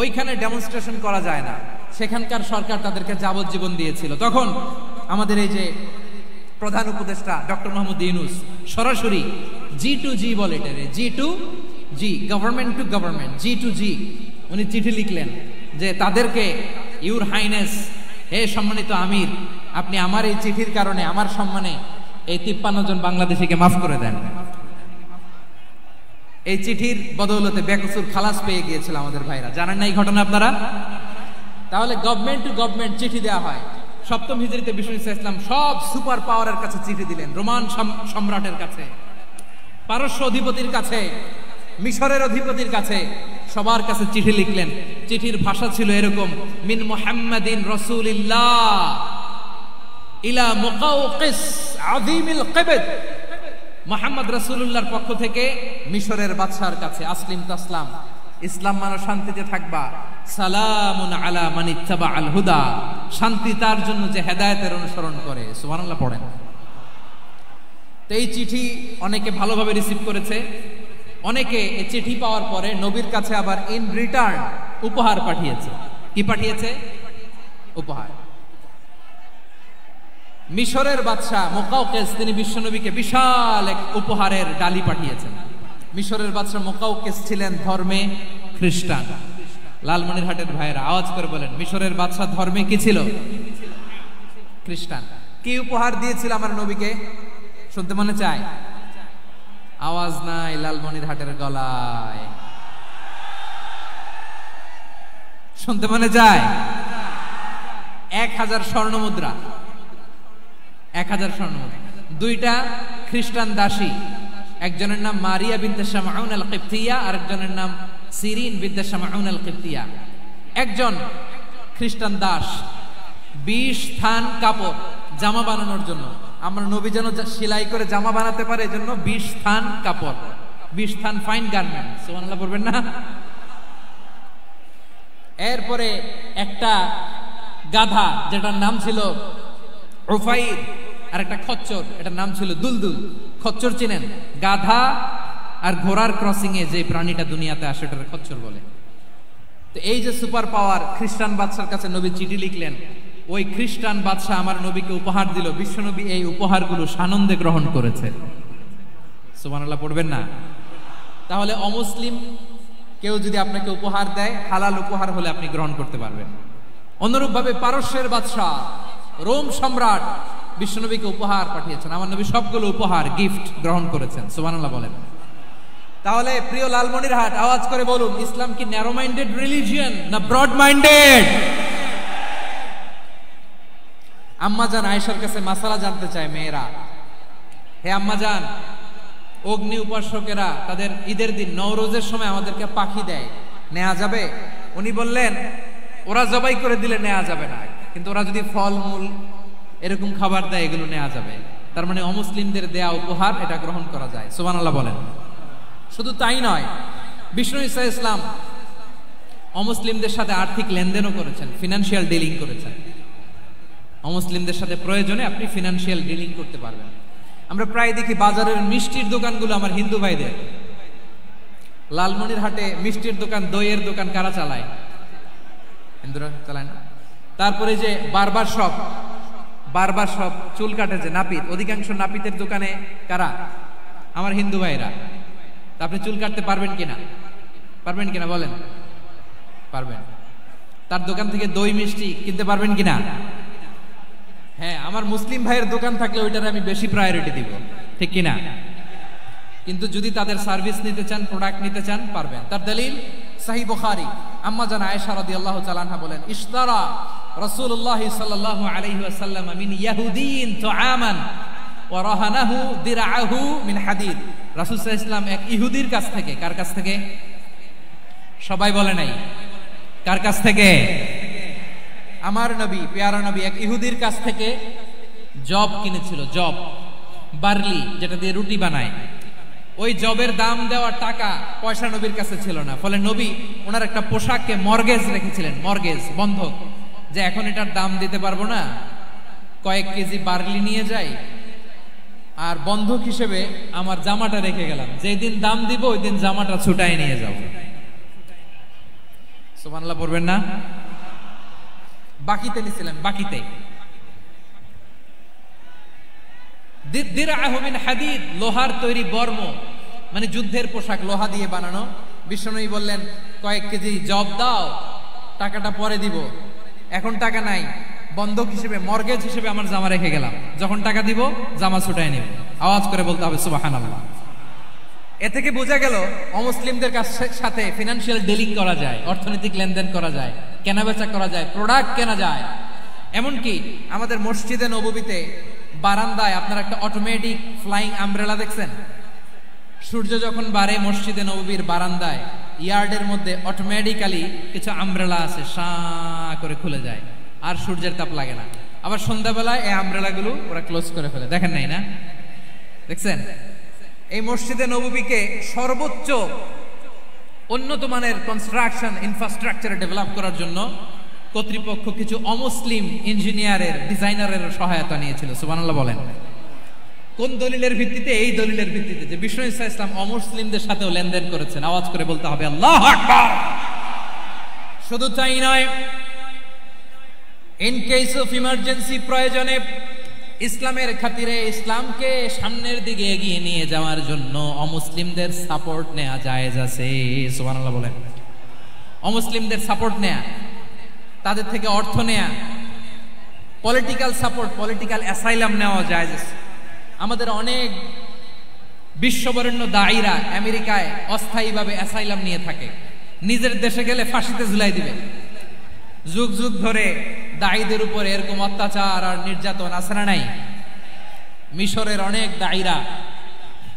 ওইখানে ডেমনস্ট্রেশন করা যায় না, সেখানকার সরকার তাদেরকে যাবজ্জীবন দিয়েছিল। তখন আমাদের এই যে প্রধান উপদেষ্টা ডক্টর মোহাম্মদ ইউনূস সরাসরি G2G বলে, এটারে G2G, government to government, G2G, উনি চিঠি লিখলেন যে তাদেরকে, ইউর হাইনেস, হে সম্মানিত আমির, আপনি আমার এই চিঠির কারণে আমার সম্মানে এই 53 জন বাংলাদেশিকে মাফ করে দেন। এই চিঠির বদৌলতে বেকসুর খালাস পেয়ে গিয়েছিল আমাদের ভাইরা। জানেন না এই ঘটনা আপনারা? তাহলে গভর্নমেন্ট টু গভর্নমেন্ট চিঠি দেওয়া হয়। 7ম হিজরিতে বিষ্ণু ইসলাম সব সুপার পাওয়ারের কাছে চিঠি দিলেন, রোমান সম্রাটের কাছে, পারস্য অধিপতির কাছে, মিশরের অধিপতির কাছে, সবার কাছে চিঠি লিখলেন। চিঠির ভাষা ছিল এরকম, মিন মুহাম্মাদিন রাসূলিল্লাহ ইলা মুকাওকিস আযীমিল কিবত, মুহাম্মদ রাসূলুল্লাহর পক্ষ থেকে মিশরের বাদশার কাছে, আসলিম তাসলাম, ইসলাম মানো, শান্তিতে থাকবা, সালামুন আলা মান ইত্তাবাআল হুদা, শান্তি তার জন্য যে হেদায়েতের অনুসরণ করে। সুবহানাল্লাহ পড়েন। তো এই চিঠি অনেকে ভালোভাবে রিসিভ করেছে, অনেকে এই চিঠি পাওয়ার পরে নবীর কাছে আবার ইন রিটার্ন উপহার পাঠিয়েছে। কি পাঠিয়েছে? উপহার। মিশরের বাদশা মুকাওকিস, তিনি বিশ্বনবীকে বিশাল এক উপহারের ডালি পাঠিয়েছেন। মিশরের বাদশা মুকাওকিস ছিলেন ধর্মে খ্রিস্টান। লালমনিরহাটের ভাইয়েরা আওয়াজ করে বলেন, মিশরের বাদশা ধর্মে কি ছিল? খ্রিস্টান। কি উপহার দিয়েছিল আমার নবীকে? শুনতে মনে চায়? আওয়াজ নাই লালমনিরহাটের গলায়। শুনতে মনে যায়? 1000 স্বর্ণ মুদ্রা, 1000 স্বর্ণ মুদ্রা। 2টা খ্রিস্টান দাসী, একজনের নাম মারিয়া বিনতে শামউন আল কিবতিয়া, আরেকজনের নাম সিরিন বিনতে শামউন আল কিবতিয়া। একজন খ্রিস্টান দাস 20 থান কাপড় জামা বানানোর জন্য, আমরা নবী যেন সেলাই করে জামা বানাতে পারে এজন্য 20 থান কাপড়, 20 থান ফাইন গার্মেন্ট, সুবহানাল্লাহ পড়বেন না? এরপরে একটা গাধা যেটার নাম ছিল উফাইর, আর একটা খচ্চর এটার নাম ছিল দুলদুল। খচ্চর চিনেন? গাধা আর ঘোড়ার ক্রসিং এ যে প্রাণীটা দুনিয়াতে আসে ওটার খচ্চর বলে। তো এই যে সুপার পাওয়ার খ্রিস্টান বাদশার কাছে নবী চিঠি লিখলেন, ওই খ্রিস্টান বাদশা আমার নবীকে উপহার দিল। বিশ্বনবী এই উপহারগুলো সানন্দে গ্রহণ করেছে। সুবহানাল্লাহ পড়বেন না? তাহলে অমুসলিম কেউ যদি আপনাকে উপহার দেয়, হালাল উপহার হলে আপনি গ্রহণ করতে পারবেন। অনুরূপভাবে পারস্যের বাদশা, রোম সম্রাট বিশ্বনবীকে উপহার পাঠিয়েছেন, আমার নবী সবগুলো উপহার গিফট গ্রহণ করেছেন। সুবহানাল্লাহ বলেন। তাহলে প্রিয় লালমনিরহাট, আওয়াজ করে বলুন, ইসলাম কি ন্যারো মাইন্ডেড রিলিজিয়ন না ব্রড মাইন্ডেড? আম্মাজান আয়েশার কাছে মাসালা জানতে চায় মেয়েরা, হে আম্মাজান, অগ্নি উপাসকেরা তাদের ঈদের দিন নওরোজের সময় আমাদেরকে পাখি দেয়, নেওয়া যাবে? উনি বললেন, ওরা জবাই করে দিলে নেওয়া যাবে না, কিন্তু ওরা যদি ফলমূল এরকম খাবার দেয় এগুলো নেওয়া যাবে। তার মানে অমুসলিমদের দেয়া উপহার এটা গ্রহণ করা যায়। সুবহানাল্লাহ বলেন। শুধু তাই নয়, বিষ্ণু ঈসা ইসলাম অমুসলিমদের সাথে আর্থিক লেনদেনও করেছেন, ফিনান্সিয়াল ডিলিং করেছেন। অমুসলিমদের সাথে প্রয়োজনে আপনি ফিনান্সিয়াল ডিলিং করতে পারবেন। আমরা প্রায় দেখি বাজারের মিষ্টির দোকানগুলো আমার হিন্দু ভাইদের। লালমনিরহাটে মিষ্টির দোকান, দইয়ের দোকান কারা চালায়? হিন্দুরা চালায় না? তারপরে যে বারবার শপ, চুল কাটে যে নাপিত, অধিকাংশ নাপিতের দোকানে কারা? আমার হিন্দু ভাইরা। তা আপনি চুল কাটতে পারবেন কিনা? পারবেন কিনা বলেন? পারবেন। তার দোকান থেকে দই মিষ্টি কিনতে পারবেন কিনা? হ্যাঁ, আমার মুসলিম ভাইয়ের দোকান থাকলে ওইটারে আমি বেশি প্রায়োরিটি দিব, ঠিক কিনা? কিন্তু যদি তাদের সার্ভিস নিতে চান, প্রোডাক্ট নিতে চান, পারবেন। তার দলিল সহিহ বুখারী, আম্মা জান আয়েশা রাদিয়াল্লাহু তাআলা আনহা বলেন, ইশতারা রাসূলুল্লাহ সাল্লাল্লাহু আলাইহি ওয়াসাল্লাম মিন ইয়াহুদিয়িন তুআমান ওয়া রাহানাহু দিরআহু মিন হাদিদ। রাসূল সাল্লাল্লাহু আলাইহি ওয়াসাল্লাম এক ইহুদির কাছ থেকে, কার কাছ থেকে? সবাই বলে নাই, কার কাছ থেকে? আমার নবী, পেয়ারা নবী এক ইহুদির কাছ থেকে জব কিনেছিল। জব, বার্লি, যেটা দিয়ে রুটি বানায়। ওই জবের দাম দেওয়ার টাকা পয়সা নবীর কাছে ছিল না। ফলে নবী ওনার একটা পোশাককে মর্গেজ রেখেছিলেন, মর্গেজ, বন্ধক, যে এখন এটার দাম দিতে পারবো না, কয়েক কেজি বার্লি নিয়ে যাই আর বন্ধক হিসেবে আমার জামাটা রেখে গেলাম, যেই দিন দাম দিব ওই দিন জামাটা ছুটাই নিয়ে যাব। সুবহানাল্লাহ পড়বেন না? বাকিতে নিছিলেন, বাকিতে। দিরআহু মিন হাদিদ, লোহার তৈরি বর্ম, মানে যুদ্ধের পোশাক, লোহা দিয়ে বানানো। বিশ্বনবী বললেন, কয়েক কেজি জব দাও, টাকাটা পরে দিব, এখন টাকা নাই, বন্ধক হিসেবে, মর্গেজ হিসেবে আমার জামা রেখে গেলাম, যখন টাকা দিব জামা ছুটাই নিব। আওয়াজ করে বলতে হবে সুবহানাল্লাহ। এ থেকে বোঝা গেল অমুসলিমদের সাথে ফিনান্সিয়াল ডিলিং করা যায়, অর্থনৈতিক লেনদেন করা যায়, কেনাবেচা করা যায়, প্রোডাক্ট কেনা যায়। এমনকি আমাদের মসজিদে নববীতে বারান্দায় আপনারা একটা অটোমেটিক ফ্লাইং আমব্রেলা দেখছেন? সূর্য যখন বাড়ে মসজিদে নববীর বারান্দায়, ইয়ার্ডের মধ্যে অটোমেটিক্যালি কিছু আমব্রেলা আছে, শাঁ করে খুলে যায়, আর সূর্যের তাপ লাগে না। আবার সন্ধ্যাবেলায় এই আমব্রেলাগুলো ওরা ক্লোজ করে ফেলে, দেখেন নাই না? দেখছেন? এই মসজিদে নববীকে সর্বোচ্চ উন্নত মানের কনস্ট্রাকশন ইনফ্রাস্ট্রাকচারে ডেভেলপ করার জন্য কর্তৃপক্ষ কিছু অমুসলিম ইঞ্জিনিয়ারের, ডিজাইনারের সহায়তা নিয়েছিল। সুবহানাল্লাহ বলেন। কোন দলিলের ভিত্তিতে? এই দলিলের ভিত্তিতে যে বিষ্ণু ঈসা ইসলাম অমুসলিমদের সাথেও লেনদেন করেছেন। আওয়াজ করে বলতে হবে আল্লাহু আকবার। শুধু তাই নয়, ইন কেস অফ ইমার্জেন্সি, প্রয়োজনে ইসলামের খাতিরে, ইসলামকে সামনের দিকে এগিয়ে নিয়ে যাওয়ার জন্য অমুসলিমদের সাপোর্ট নেওয়া জায়েজ আছে। সুবহানাল্লাহ বলেন। অমুসলিমদের সাপোর্ট নেয়া, তাদের থেকে অর্থ নেয়া, পলিটিক্যাল সাপোর্ট, পলিটিক্যাল অ্যাসাইলাম নেওয়া জায়েজ আছে। আমাদের অনেক বিশ্ববরেণ্য দায়ীরা আমেরিকায় অস্থায়ীভাবে অ্যাসাইলাম নিয়ে থাকে, নিজের দেশে গেলে ফাঁসিতে ঝুলাই দিবে, যুগ যুগ ধরে দায়ীদের উপরে এরকম অত্যাচার আর নির্যাতন আছে না নাই? মিশরের অনেক দায়ীরা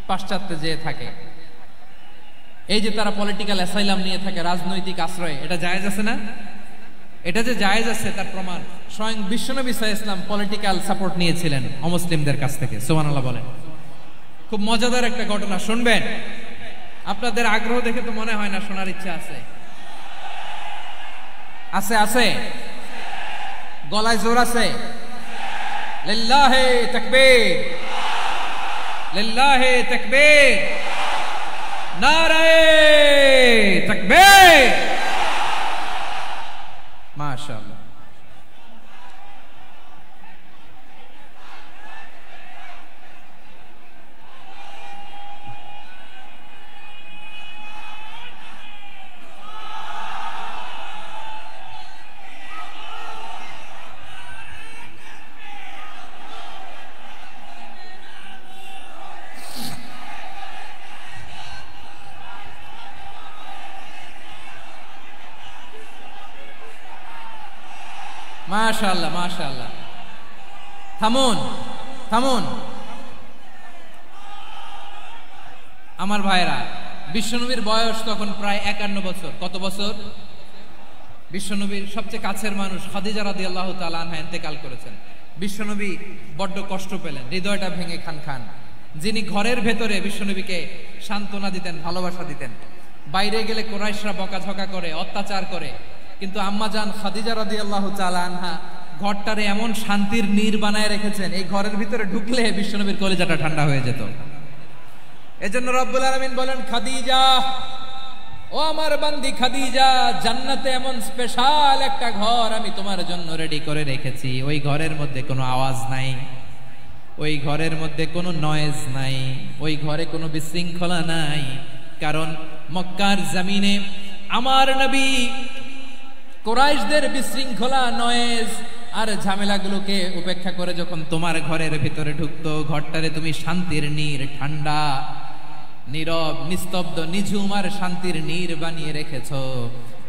পাশ্চাত্যে যেয়ে থাকে, এই যে তারা পলিটিক্যাল অ্যাসাইলাম নিয়ে থাকে, রাজনৈতিক আশ্রয়, এটা জায়েজ আছে না? এটা যে জায়েজ আছে তার প্রমাণ স্বয়ং বিশ্বনবী সাল্লাল্লাহু আলাইহি ওয়াসাল্লাম পলিটিক্যাল সাপোর্ট নিয়েছিলেন অমুসলিমদের কাছ থেকে। সুবহানাল্লাহ বলেন। খুব মজাদার একটা ঘটনা শুনবেন, আপনাদের আগ্রহ দেখে তো মনে হয় না শোনার ইচ্ছা আছে। আছে আছে, গলায় জোর আছে। লিল্লাহে তাকবীর, লিল্লাহে তাকবীর, নারে তাকবীর। মাশাআল্লাহ। মাশাআল্লাহ মাশাআল্লাহ। থামুন থামুন আমার ভাইরা, বিশ্বনবীর বয়স তখন প্রায় 51 বছর। কত বছর? বিশ্বনবীর সবচেয়ে কাছের মানুষ খাদিজা রাদিয়াল্লাহু তাআলা আনহা ইন্তেকাল করেছেন। বিশ্বনবী বড্ড কষ্ট পেলেন, হৃদয়টা ভেঙে খান খান। যিনি ঘরের ভেতরে বিশ্বনবীকে সান্ত্বনা দিতেন, ভালোবাসা দিতেন, বাইরে গেলে কুরাইশরা বকাঝকা করে, অত্যাচার করে, কিন্তু আম্মাজান খাদিজা রাদিয়াল্লাহু তাআলা আনহা ঘরটারে এমন শান্তির নীড় বানায় রেখেছেন, এই ঘরের ভিতরে ঢুকলে বিশ্বনবীর কলিজাটা ঠান্ডা হয়ে যেত। এজন্য রব্বুল আলামিন বলেন, খাদিজা, ও আমার বান্দি খাদিজা, জান্নাতে এমন স্পেশাল একটা ঘর আমি তোমার জন্য রেডি করে রেখেছি। ওই ঘরের মধ্যে কোনো আওয়াজ নাই, ওই ঘরের মধ্যে কোনো নয়েজ নাই, ওই ঘরে কোনো বিশৃঙ্খলা নাই। কারণ মক্কার জমিনে আমার নবী কুরাইশদের বিশৃঙ্খলা, নয়েজ আর ঝামেলাগুলোকে উপেক্ষা করে যখন তোমার ঘরের ভিতরে ঢুকতো, ঘরটারে তুমি শান্তির নীড়, ঠান্ডা, নীরব, নিস্তব্ধ, নিঝুম আর শান্তির নীড় বানিয়ে রেখেছ।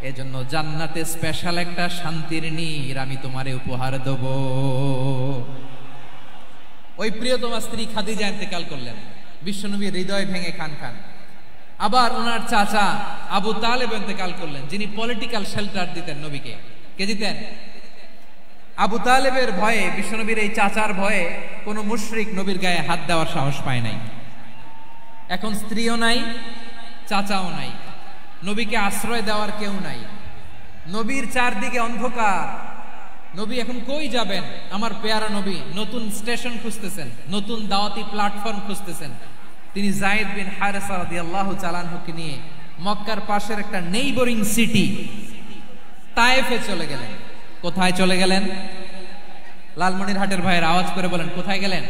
এজন্য জান্নাতে স্পেশাল একটা শান্তির নীড় আমি তোমারে উপহার দেব। ওই প্রিয়তমা স্ত্রী খাদিজা ইন্তেকাল করলেন, বিশ্বনবীর হৃদয় ভেঙে খান খান। আবার ওনার চাচা আবু তালেব ইন্তেকাল করলেন, যিনি পলিটিক্যাল শেল্টার দিতেন নবীকে। কে দিতেন? আবু তালেবের ভয়ে, বিশ্বনবীর এই চাচার ভয়ে কোনো মুশরিক নবীর গায়ে হাত দেওয়ার সাহস পায় নাই। এখন স্ত্রীও নাই, চাচাও নাই, নবীকে আশ্রয় দেওয়ার কেউ নাই, নবীর চারদিকে অন্ধকার। নবী এখন কই যাবেন? আমার পেয়ারা নবী নতুন স্টেশন খুঁজতেছেন, নতুন দাওয়াতি প্ল্যাটফর্ম খুঁজতেছেন। তিনি যায়েদ বিন হারেসা রাদিয়াল্লাহু তাআলা আনহুকে নিয়ে মক্কার পাশের একটা নেইবরিং সিটি তায়েফে চলে গেলেন। কোথায় চলে গেলেন? লালমনিরহাটের ভাইয়ের আওয়াজ করে বলেন, কোথায় গেলেন?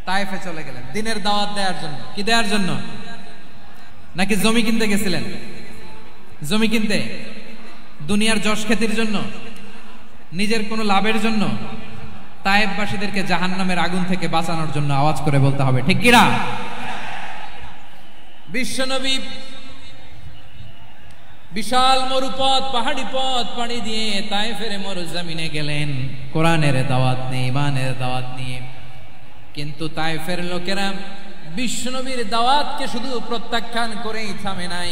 তায়েফে চলে গেলেন দিনের দাওয়াত দেওয়ার জন্য। কি দেওয়ার জন্য? নাকি জমি কিনতে গেছিলেন? জমি কিনতে, দুনিয়ার যশ খ্যাতির জন্য, নিজের কোনো লাভের জন্য? তায়েফবাসীদেরকে জাহান্নামের আগুন থেকে বাঁচানোর জন্য। আওয়াজ করে বলতে হবে ঠিক কিনা? বিশ্বনবী বিশাল মরুপথ, পাহাড়ি পথ পাড়ি দিয়ে তায়েফের মরুজমিনে গেলেন কোরআনের দাওয়াত নিয়ে, ইমানের দাওয়াত নিয়ে। কিন্তু তায়েফের লোকেরা বিশ্বনবীর দাওয়াতকে শুধু প্রত্যাখ্যান করেই থামে নাই,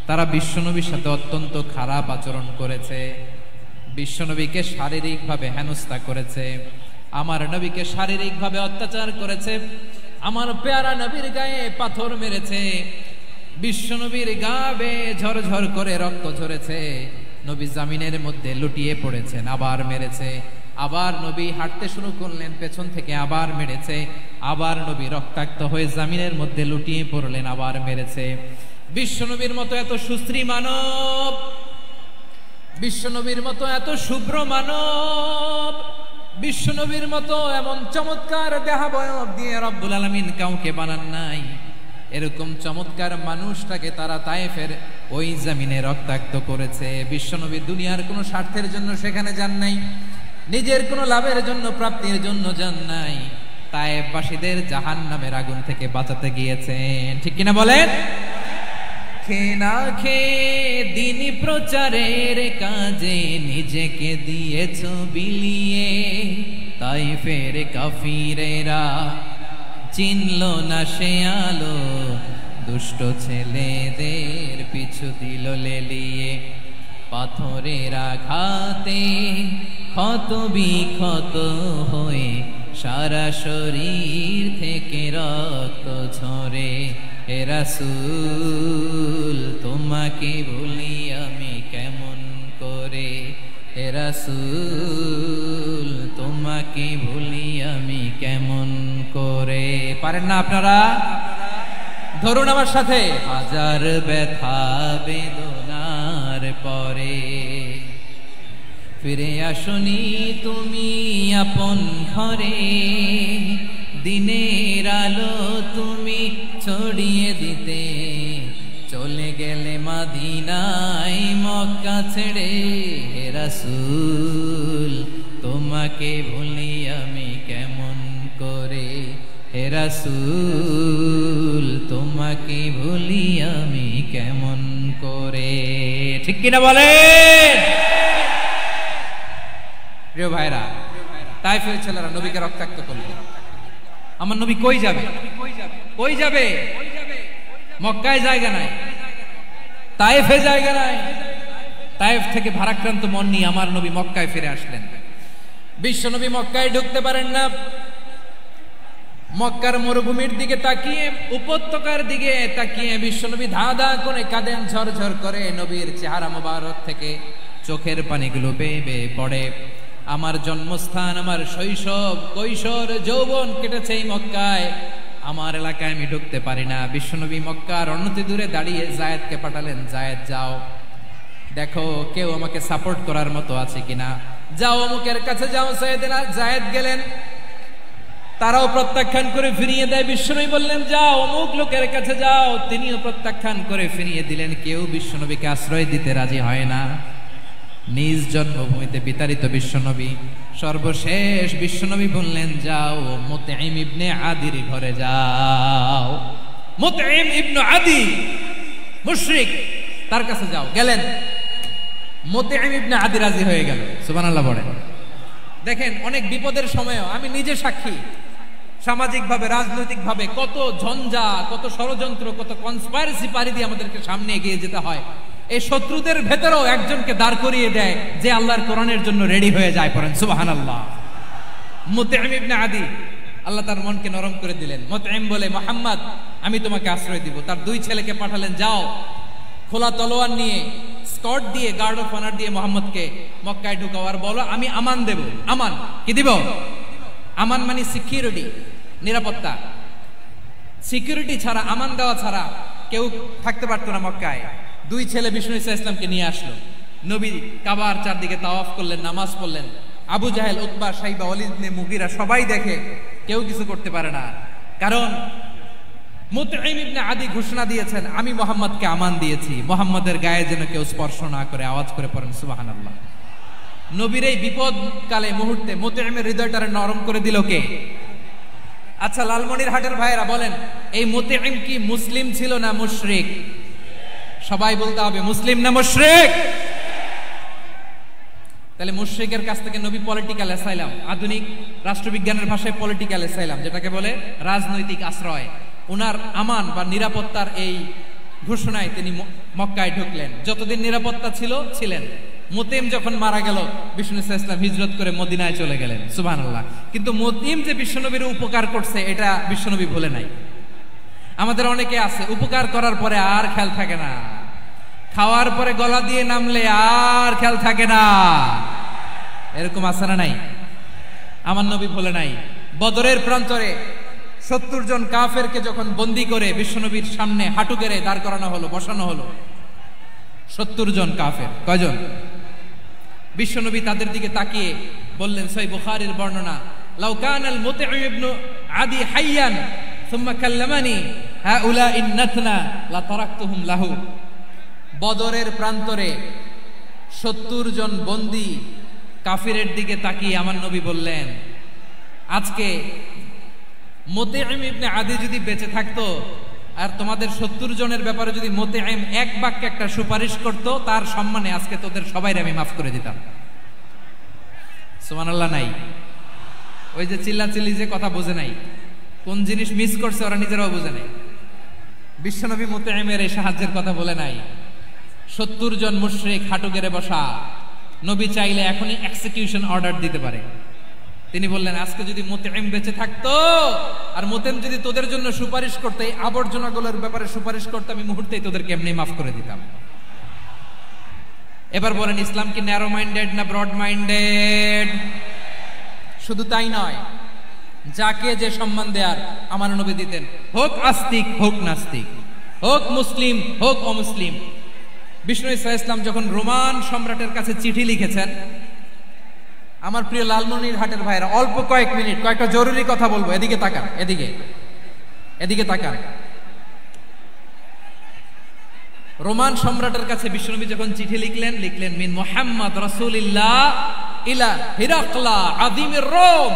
তারা বিশ্বনবীর সাথে অত্যন্ত খারাপ আচরণ করেছে, বিশ্বনবীকে শারীরিকভাবে হেনস্থা করেছে, আমার নবীকে শারীরিকভাবে অত্যাচার করেছে, আমার পেয়ারা নবীর গায়ে পাথর মেরেছে, বিশ্বনবীর গা বেয়ে ঝরঝর করে রক্ত ঝরেছে, নবী জামিনের মধ্যে লুটিয়ে পড়েছেন, আবার মেরেছে, আবার নবী হাঁটতে শুরু করলেন, পেছন থেকে আবার মেরেছে, আবার নবী রক্তাক্ত হয়ে জামিনের মধ্যে লুটিয়ে পড়লেন, আবার মেরেছে। বিশ্বনবীর মতো এত সুশ্রী মানব, বিশ্বনবীর মতো এত শুভ্র মানব, বিশ্বনবীর মতো এমন চমৎকার দেহাবয়ব দিয়ে রব্বুল আলামিন কাউকে বানান নাই। এরকম চমৎকার মানুষটাকে তারা তায়েফের ওই জমিনে রক্তাক্ত করেছে। বিশ্বনবী দুনিয়ার কোনো স্বার্থের জন্য সেখানে যান নাই, নিজের কোনো লাভের জন্য, প্রাপ্তির জন্য যান নাই, তায়েফবাসীদের জাহান্নামের আগুন থেকে বাঁচাতে গিয়েছেন। ঠিক কিনা বলেন? খেয়ে না খেয়ে দিন প্রচারের কাজে নিজেকে দিয়েছ বিলিয়ে, তাই ফের কাফিরেরা চিনল না সে আলো, দুষ্ট ছেলেদের পিছু দিল লেলিয়ে। পাথরের আঘাতে ক্ষত বিক্ষত হয়ে সারা শরীর থেকে রক্ত ঝরে। হে রাসূল তোমাকে ভুলি আমি কেমন করে, হে রাসূল তোমাকে ভুলি আমি কেমন করে। পারেন না আপনারা? ধরুন আমার সাথে। হাজার ব্যথা বেদনার পরে ফিরে আসনি তুমি আপন ঘরে, দিনের আলো তুমি ছড়িয়ে দিতে, চলে গেলে মদিনায় মক্কা ছেড়ে। হে রাসূল তোমাকে ভুলি আমি কেমন করে, হে রাসূল তোমাকে ভুলি আমি কেমন করে। ঠিক কিনা বলেন? প্রিয় ভাইরা, তাইফের ছেলেরা নবীকে রক্তাক্ত করলো। আমার নবী কই যাবে? কই যাবে? মক্কায় জায়গা নাই, তাইফে জায়গা নাই। তাইফ থেকে ভারাক্রান্ত মন নিয়ে আমার নবী মক্কায় ফিরে আসলেন। বিশ্ব নবী মক্কায় ঢুকতে পারেন না। মক্কার মরুভূমির দিকে তাকিয়ে, উপত্যকার দিকে তাকিয়ে বিশ্বনবী ধা ধা করে কাঁদেন, ঝরঝর করে। নবীর চেহারা মোবারক থেকে চোখের পানিগুলো বেয়ে বেয়ে পড়ে। আমার জন্মস্থান, আমার শৈশব, কৈশোর, যৌবন কেটেছে এই মক্কায়, আমার এলাকায় আমি ঢুকতে পারি না। বিশ্বনবী মক্কার অনতি দূরে দাঁড়িয়ে জায়েদকে পাঠালেন, জায়েদ যাও দেখো কেউ আমাকে সাপোর্ট করার মতো আছে কিনা, যাও অমুকের কাছে যাও। জায়েদ গেলেন, তারাও প্রত্যাখ্যান করে ফিরিয়ে দেয়। বিশ্বনবী বললেন যাও অমুক লোকের কাছে যাও, তিনিও প্রত্যাখ্যান করে ফিরিয়ে দিলেন। কেউ বিশ্বনবীকে আশ্রয় দিতে রাজি হয় না। নিজ জন্মভূমিতে বিতাড়িত বিশ্বনবী, সর্বশেষ বিশ্বনবী বললেন যাও মুতঈম ইবনে আদির ঘরে যাও। মুতঈম ইবনে আদি মুশরিক, তার কাছে যাও। গেলেন, মুতঈম ইবনে আদি রাজি হয়ে গেল। সুবহানাল্লাহ বলেন। দেখেন, অনেক বিপদের সময়ও আমি নিজে সাক্ষী, সামাজিকভাবে রাজনৈতিকভাবে কত ঝঞ্ঝা, কত ষড়যন্ত্র, কত কনস্পাইরেসি পাড়ি দিয়ে আমাদেরকে সামনে এগিয়ে যেতে হয়। এই শত্রুদের ভেতরেও একজনকে দাঁড় করিয়ে দেয় যে আল্লাহর কোরআনের জন্য রেডি হয়ে যায়। পড়েন সুবহানাল্লাহ। মুতঈম ইবনে আদি, আল্লাহ তার মনকে নরম করে দিলেন। মুতঈম বলে, মুহাম্মদ আমি তোমাকে আশ্রয় দিব। তার দুই ছেলেকে পাঠালেন, যাও খোলা তলোয়ার নিয়ে, স্কট দিয়ে, গার্ড অফ অনার দিয়ে মুহাম্মদকে মক্কায় ঢুকাও, আর বলো আমি আমান দেব। আমান কি দিব? আমান মানে সিকিউরিটি, নিরাপত্তা। সিকিউরিটি ছাড়া, আমান দেওয়া ছাড়া কেউ থাকতে পারতো না মক্কায়। দুই ছেলে বিষ্ণু ইসা ইসলামকে নিয়ে আসলো। নবী কাবার চারদিকে তাওয়াফ করলেন, নামাজ পড়লেন। আবু জাহেল, উতবা, সাইবা, ওয়ালিদ ইবনে মুগীরা সবাই দেখে, কেউ কিছু করতে পারে না। কারণ মুতঈম ইবনে আদি ঘোষণা দিয়েছেন আমি মুহাম্মদকে আমান দিয়েছি, মুহাম্মদের গায়ে যেন কেউ স্পর্শ না করে। আওয়াজ করে পড়েন সুবহানাল্লাহ। নবীর এই বিপদকালে মুহূর্তে মুতঈমের হৃদয়টারে নরম করে দিল কে? আচ্ছা, লালমনির হাটের ভাইয়েরা বলেন, এই মুতঈম কি মুসলিম ছিল না মুশরিক? সবাই বলতে হবে মুসলিম না মুশরিক। তাহলে মুশরিকের কাছ থেকে নবী পলিটিক্যাল অ্যাসাইলাম, আধুনিক রাষ্ট্রবিজ্ঞানের ভাষায় পলিটিক্যাল অ্যাসাইলাম যেটাকে বলে, রাজনৈতিক আশ্রয়, উনার আমান বা নিরাপত্তার এই ঘোষণায় তিনি মক্কায় ঢুকলেন। যতদিন নিরাপত্তা ছিল ছিলেন। মুতঈম যখন মারা গেল, বিষ্ণু ইসলাম হিজরত করে মদিনায় চলে গেলেন। সুবহানাল্লাহ। কিন্তু মুতঈম যে বিশ্বনবীর উপকার করছে এটা বিশ্বনবী ভুলে নাই। আমাদের অনেকে আছে উপকার করার পরে আর খেয়াল থাকে না, খাওয়ার পরে গলা দিয়ে নামলে আর খেয়াল থাকে না। এরকম আছে না নাই? আমার নবী ভুলে নাই। বদরের প্রান্তরে 70 জন কাফেরকে যখন বন্দী করে বিশ্বনবীর সামনে হাঁটু গেড়ে দাঁড় করানো হলো, বসানো হলো, 70 জন কাফের। কয়জন? বিশ্বনবী তাদের দিকে তাকিয়ে বললেন, সহিহ বুখারীর বর্ণনা, লাউ কানাল মুতঈম ইবনে আদি হাইয়ান সুম্মা কাল্লামানি হাউলাইন নাতনা লা তারাকতুহুম লাহু। বদরের প্রান্তরে 70 জন বন্দী কাফিরের দিকে তাকিয়ে আমার নবী বললেন, আজকে মুতঈম ইবনে আদি যদি বেঁচে থাকতো আর তোমাদের 70 জনের ব্যাপারে যদি মুতঈম এক বাক্যে একটা সুপারিশ করত, তার সম্মানে আজকে তোদের সবাইরে আমি মাফ করে দিতাম। সুবহানাল্লাহ নাই? ওই যে চিল্লাচিল্লি যে কথা বোঝে নাই, কোন জিনিস মিস করছে ওরা নিজেরাও বোঝে নাই। বিশ্বনবী মুতঈমের এই সাহায্যের কথা বলে নাই। 70 জন মুশরিক হাঁটু গেড়ে বসা, নবী চাইলে এখনই এক্সিকিউশন অর্ডার দিতে পারে। তিনি বললেন, আজকে যদি মুতঈম বেঁচে থাকতো আর মুতঈম যদি তোদের জন্য সুপারিশ করতে, এই আবর্জনাগুলোর ব্যাপারে সুপারিশ করতে, আমি মুহূর্তেই তোদেরকে এমনি মাফ করে দিতাম। এবার বলেন, ইসলাম কি ন্যারো মাইন্ডেড না ব্রড মাইন্ডেড? শুধু তাই নয়, যাকে যে সম্মান দেয়ার আমার নবী দিতেন, হোক আস্তিক হোক নাস্তিক, হোক মুসলিম হোক অমুসলিম। বিষ্ণু ইসলাম যখন রোমান সম্রাটের কাছে চিঠি লিখেছেন, আমার প্রিয় লালমনিরহাটের ভাইরা, অল্প কয়েক মিনিট কয়েকটা জরুরি কথা বলবো, এদিকে তাকান, এদিকে তাকান। রোমান সম্রাটের কাছে বিশ্বনবী যখন চিঠি লিখলেন মিন মুহাম্মদ রাসূলিল্লাহ ইলা হিরাকলা আযীমির রোম,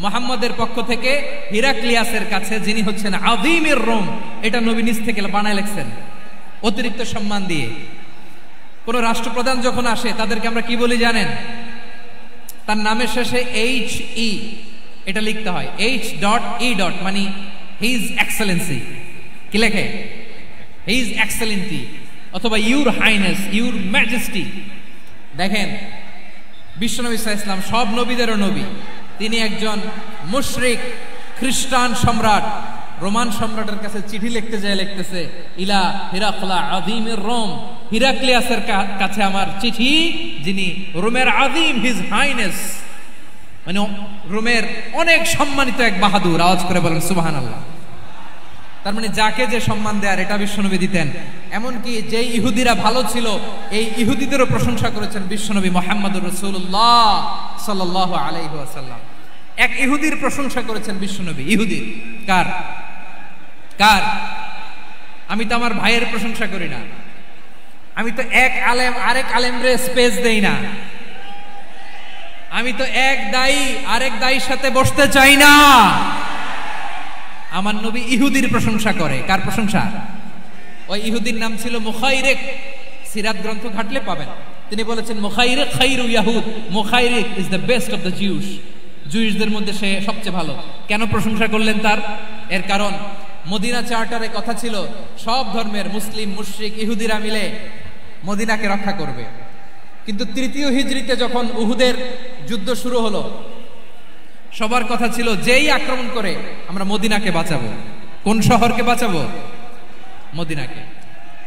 মুহাম্মদের পক্ষ থেকে হিরাক্লিয়াসের কাছে, যিনি হচ্ছেন আযীমির রোম। এটা নবী নিজ থেকে বানায় লিখছেন, অতিরিক্ত সম্মান দিয়ে। কোন রাষ্ট্রপ্রধান যখন আসে তাদেরকে আমরা কি বলি জানেন? তার নামের শেষে HE এটা লিখতে হয়, H.E. মানে হিজ এক্সেলেন্সি। কি লেখে? হিজ এক্সেলেন্সি, অথবা ইউর হাইনেস, ইউর ম্যাজেস্টি। দেখেন, বিশ্বনবী সাল্লাল্লাহু আলাইহি ওয়াসাল্লাম সব নবীদেরও নবী। তিনি একজন মুশরিক খ্রিস্টান সম্রাট, রোমান সম্রাটের কাছে চিঠি লিখতে যায়, লিখতেছে ইলা হিরাকলা আযীমির রোম, হিরাক্লিয়াসের কাছে আমার চিঠি, যিনি রোমের আযীম, হিজ হাইনেস, মানে রোমের অনেক সম্মানিত এক বাহাদুর। আওয়াজ করে বলেন সুবহানাল্লাহ। তার মানে যাকে যে সম্মান দেয়ার, এটা বিশ্বনবী দিতেন। এমনকি যে ইহুদিরা ভালো ছিল, এই ইহুদিদেরও প্রশংসা করেছেন বিশ্বনবী মুহাম্মদুর রাসূলুল্লাহ সাল্লাল্লাহু আলাইহি ওয়াসাল্লাম। এক ইহুদির প্রশংসা করেছেন বিশ্বনবী। ইহুদির কার? আমি তো আমার ভাইয়ের প্রশংসা করি না, আমি তো এক আলেম আরেক আলেমরে স্পেস দেই না, আমি তো এক দায়ী আরেক দায়ীর সাথে বসতে চাই না। আমার নবী ইহুদির প্রশংসা করে। কার প্রশংসা? ওই ইহুদির নাম ছিল মুখাইরিক। সিরাত গ্রন্থ ঘাটলে পাবেন। তিনি বলেছেন, মুখাইরিক খাইরু ইয়াহুদ, মুখাইরিক is the best of the Jews. জুইশদের মধ্যে সে সবচেয়ে ভালো। কেন প্রশংসা করলেন তার? এর কারণ মদিনা চার্টারে কথা ছিল, সব ধর্মের মুসলিম, মুশরিক, ইহুদিরা মিলে মদিনাকে রক্ষা করবে। কিন্তু 3য় হিজরিতে যখন উহুদের যুদ্ধ শুরু হলো, সবার কথা ছিল যেই আক্রমণ করে আমরা মদিনাকে বাঁচাবো। কোন শহরকে বাঁচাবো? মদিনাকে।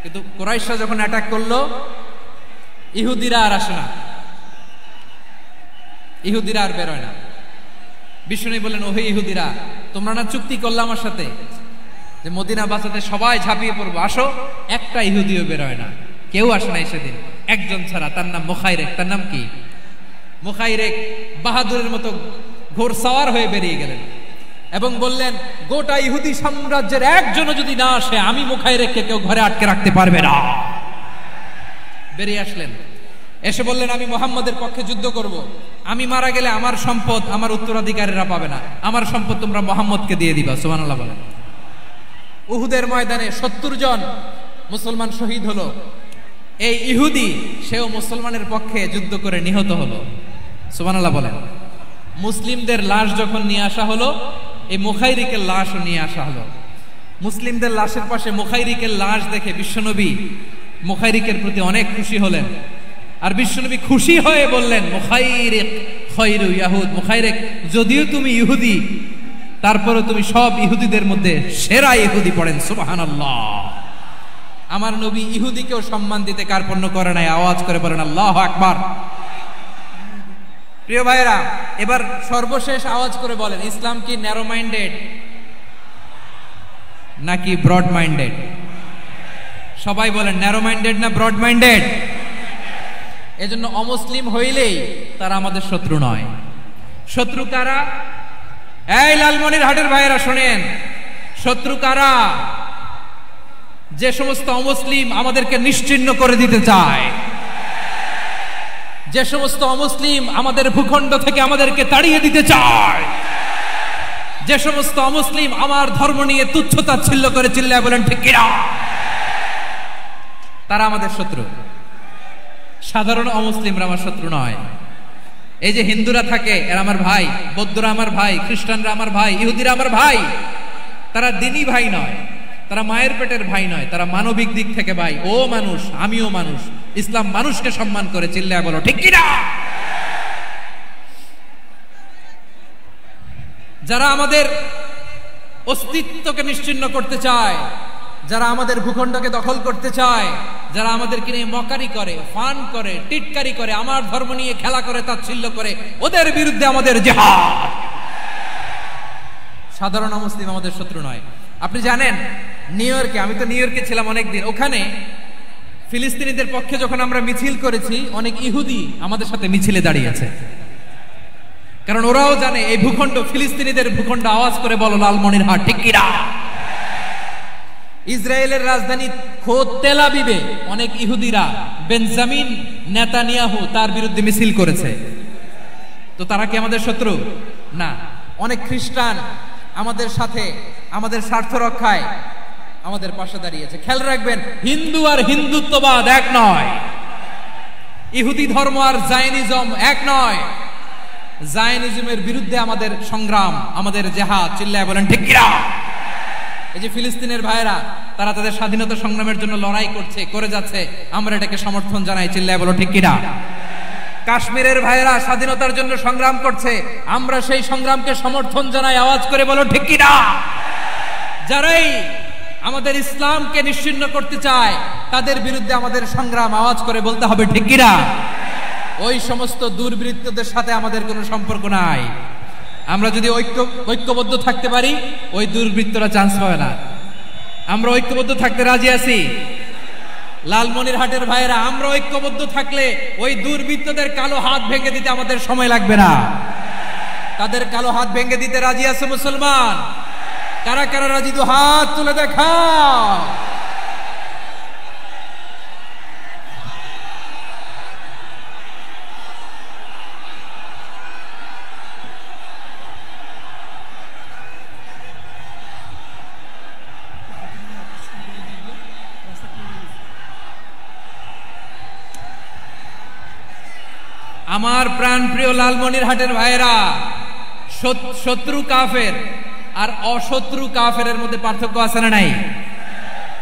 কিন্তু কুরাইশরা যখন অ্যাটাক করলো, ইহুদিরা আর আসে না, ইহুদিরা আর বেরোয় না। বিষ্ণু বললেন, ওহে ইহুদিরা, তোমরা না চুক্তি করলে আমার সাথে যে মদিনা বাঁচাতে সবাই ঝাঁপিয়ে পড়বো, আসো। একটা ইহুদিও বেরোয় না, কেউ আসে নাই সেদিন, একজন ছাড়া। তার নাম মুখাইরেক। তার নাম কি? মুখাইরেক বাহাদুরের মতো ঘোড়সাওয়ার হয়ে বেরিয়ে গেলেন এবং বললেন, গোটা ইহুদি সাম্রাজ্যের একজনও যদি না আসে, আমি মুখাইরেককে কেউ ঘরে আটকে রাখতে পারবে না। বেরিয়ে আসলেন, এসে বললেন, আমি মুহাম্মদের পক্ষে যুদ্ধ করব। আমি মারা গেলে আমার সম্পদ আমার উত্তরাধিকারীরা পাবে না, আমার সম্পদ তোমরা মুহাম্মদকে দিয়ে দিবা। সুবহানাল্লাহ বলেন। উহুদের ময়দানে 70 জন মুসলমান শহীদ হলো। এই ইহুদি, সেও মুসলমানের পক্ষে যুদ্ধ করে নিহত হলো। সুবহানাল্লাহ বলেন। মুসলিমদের লাশ যখন নিয়ে আসা হলো, এই মুখাইরিকের লাশও নিয়ে আসা হলো। মুসলিমদের লাশের পাশে মুখাইরিকের লাশ দেখে বিশ্বনবী মুখাইরিকের প্রতি অনেক খুশি হলেন। আর বিশ্বনবী খুশি হয়ে বললেন, মুখাইরিক খায়রু ইয়াহুদ, মুখাইরিক যদিও তুমি ইহুদি, তারপরে তুমি সব ইহুদিদের মধ্যে সেরা ইহুদি। পড়েন সুবহানাল্লাহ। আমার নবী ইহুদিকেও সম্মান দিতে কার্পণ্য করে নাই। আওয়াজ করে বলেন আল্লাহু আকবার। প্রিয় ভাইরা, এবার সর্বশেষ আওয়াজ করে বলেন, ইসলাম কি ন্যারো মাইন্ডেড নাকি ব্রড মাইন্ডেড? সবাই বলেন, ন্যারো মাইন্ডেড না ব্রড মাইন্ডেড? এজন্য অমুসলিম হইলেই তারা আমাদের শত্রু নয়। শত্রু কারা? এই লালমনিরহাটের ভাইয়েরা শোনেন, শত্রু কারা? যে সমস্ত অমুসলিম আমাদেরকে নিশ্চিহ্ন করে দিতে চায়, যে সমস্ত অমুসলিম আমাদের ভূখণ্ড থেকে আমাদেরকে তাড়িয়ে দিতে চায়, যে সমস্ত অমুসলিম আমার ধর্ম নিয়ে তুচ্ছ-তাচ্ছিল্য করে চিল্লায় বলেন ঠিক কিনা, তারা আমাদের শত্রু। সাধারণ অমুসলিমরা আমার শত্রু নয়। এই যে হিন্দুরা থাকে এরা আমার ভাই, বৌদ্ধরা আমার ভাই, খ্রিস্টানরা আমার ভাই, ইহুদিরা আমার ভাই। তারা দিনই ভাই নয়, তারা মায়ের পেটের ভাই নয়, তারা মানবিক দিক থেকে ভাই। ও মানুষ, আমিও মানুষ। ইসলাম মানুষকে সম্মান করে, চিল্লায় বলো ঠিক কিনা। যারা আমাদের অস্তিত্বকে নিশ্চিহ্ন করতে চায়, যারা আমাদের ভূখণ্ডকে দখল করতে চায়, যারা আমাদেরকে নিয়ে মকারি করে, ফান করে, টিটকারি করে, আমার ধর্ম নিয়ে খেলা করে, তাচ্ছিল্য করে, ওদের বিরুদ্ধে আমাদের জিহাদ। সাধারণ মুসলিম আমাদের শত্রু নয়। আপনি জানেন নিউ ইয়র্কে, আমি তো নিউ ইয়র্কে ছিলাম অনেকদিন, ওখানে ফিলিস্তিনিদের পক্ষে যখন আমরা মিছিল করেছি, অনেক ইহুদি আমাদের সাথে মিছিলে দাঁড়িয়েছে। কারণ ওরাও জানে এই ভূখণ্ড ফিলিস্তিনিদের ভূখণ্ড। আওয়াজ করে বলো লালমনিরহাট ঠিক কিনা। ইসরায়েলের রাজধানী খোদ তেল আবিবে অনেক ইহুদিরা বেঞ্জামিন নেতানিয়াহু তার বিরুদ্ধে মিছিল করেছে। তো তারা কি আমাদের শত্রু? না। অনেক খ্রিস্টান আমাদের সাথে আমাদের স্বার্থ রক্ষায় আমাদের পাশে দাঁড়িয়েছে। খেয়াল রাখবেন, হিন্দু আর হিন্দুত্ববাদ এক নয়, ইহুদি ধর্ম আর জায়নিজম এক নয়। জায়নিজমের বিরুদ্ধে আমাদের সংগ্রাম, আমাদের জিহাদ, চিল্লায় বলেন ঠিক কিনা। এই যে ফিলিস্তিনের ভাইরা, তারা তাদের স্বাধীনতা সংগ্রামের জন্য লড়াই করছে, করে যাচ্ছে, আমরা এটাকে সমর্থন জানাই, চিল্লায় বলো ঠিক কিনা। কাশ্মীরের ভাইরা স্বাধীনতার জন্য সংগ্রাম করছে, আমরা সেই সংগ্রামকে সমর্থন জানাই, আওয়াজ করে বলো ঠিক কিনা। যারাই আমাদের ইসলামকে নিশ্চিহ্ন করতে চায় তাদের বিরুদ্ধে আমাদের সংগ্রাম, আওয়াজ করে বলতে হবে ঠিক কিনা। ওই সমস্ত দুর্বৃত্তদের সাথে আমাদের কোনো সম্পর্ক নাই। আমরা যদি ঐক্যবদ্ধ থাকতে পারি, ওই দুর্বৃত্তরা চান্স পাবে না। আমরা ঐক্যবদ্ধ থাকতে রাজি আছি। লালমনিরহাটের ভাইরা, আমরা ঐক্যবদ্ধ থাকলে ওই দুর্বৃত্তদের কালো হাত ভেঙে দিতে আমাদের সময় লাগবে না। তাদের কালো হাত ভেঙে দিতে রাজি আছে মুসলমান? কারা কারা রাজি? দু হাত তুলে দেখাও। আমার প্রাণ প্রিয় লালমনিরহাটের ভাইরা, শত্রু কাফের আর অশত্রু কাফেরের মধ্যে পার্থক্য আছে না নাই?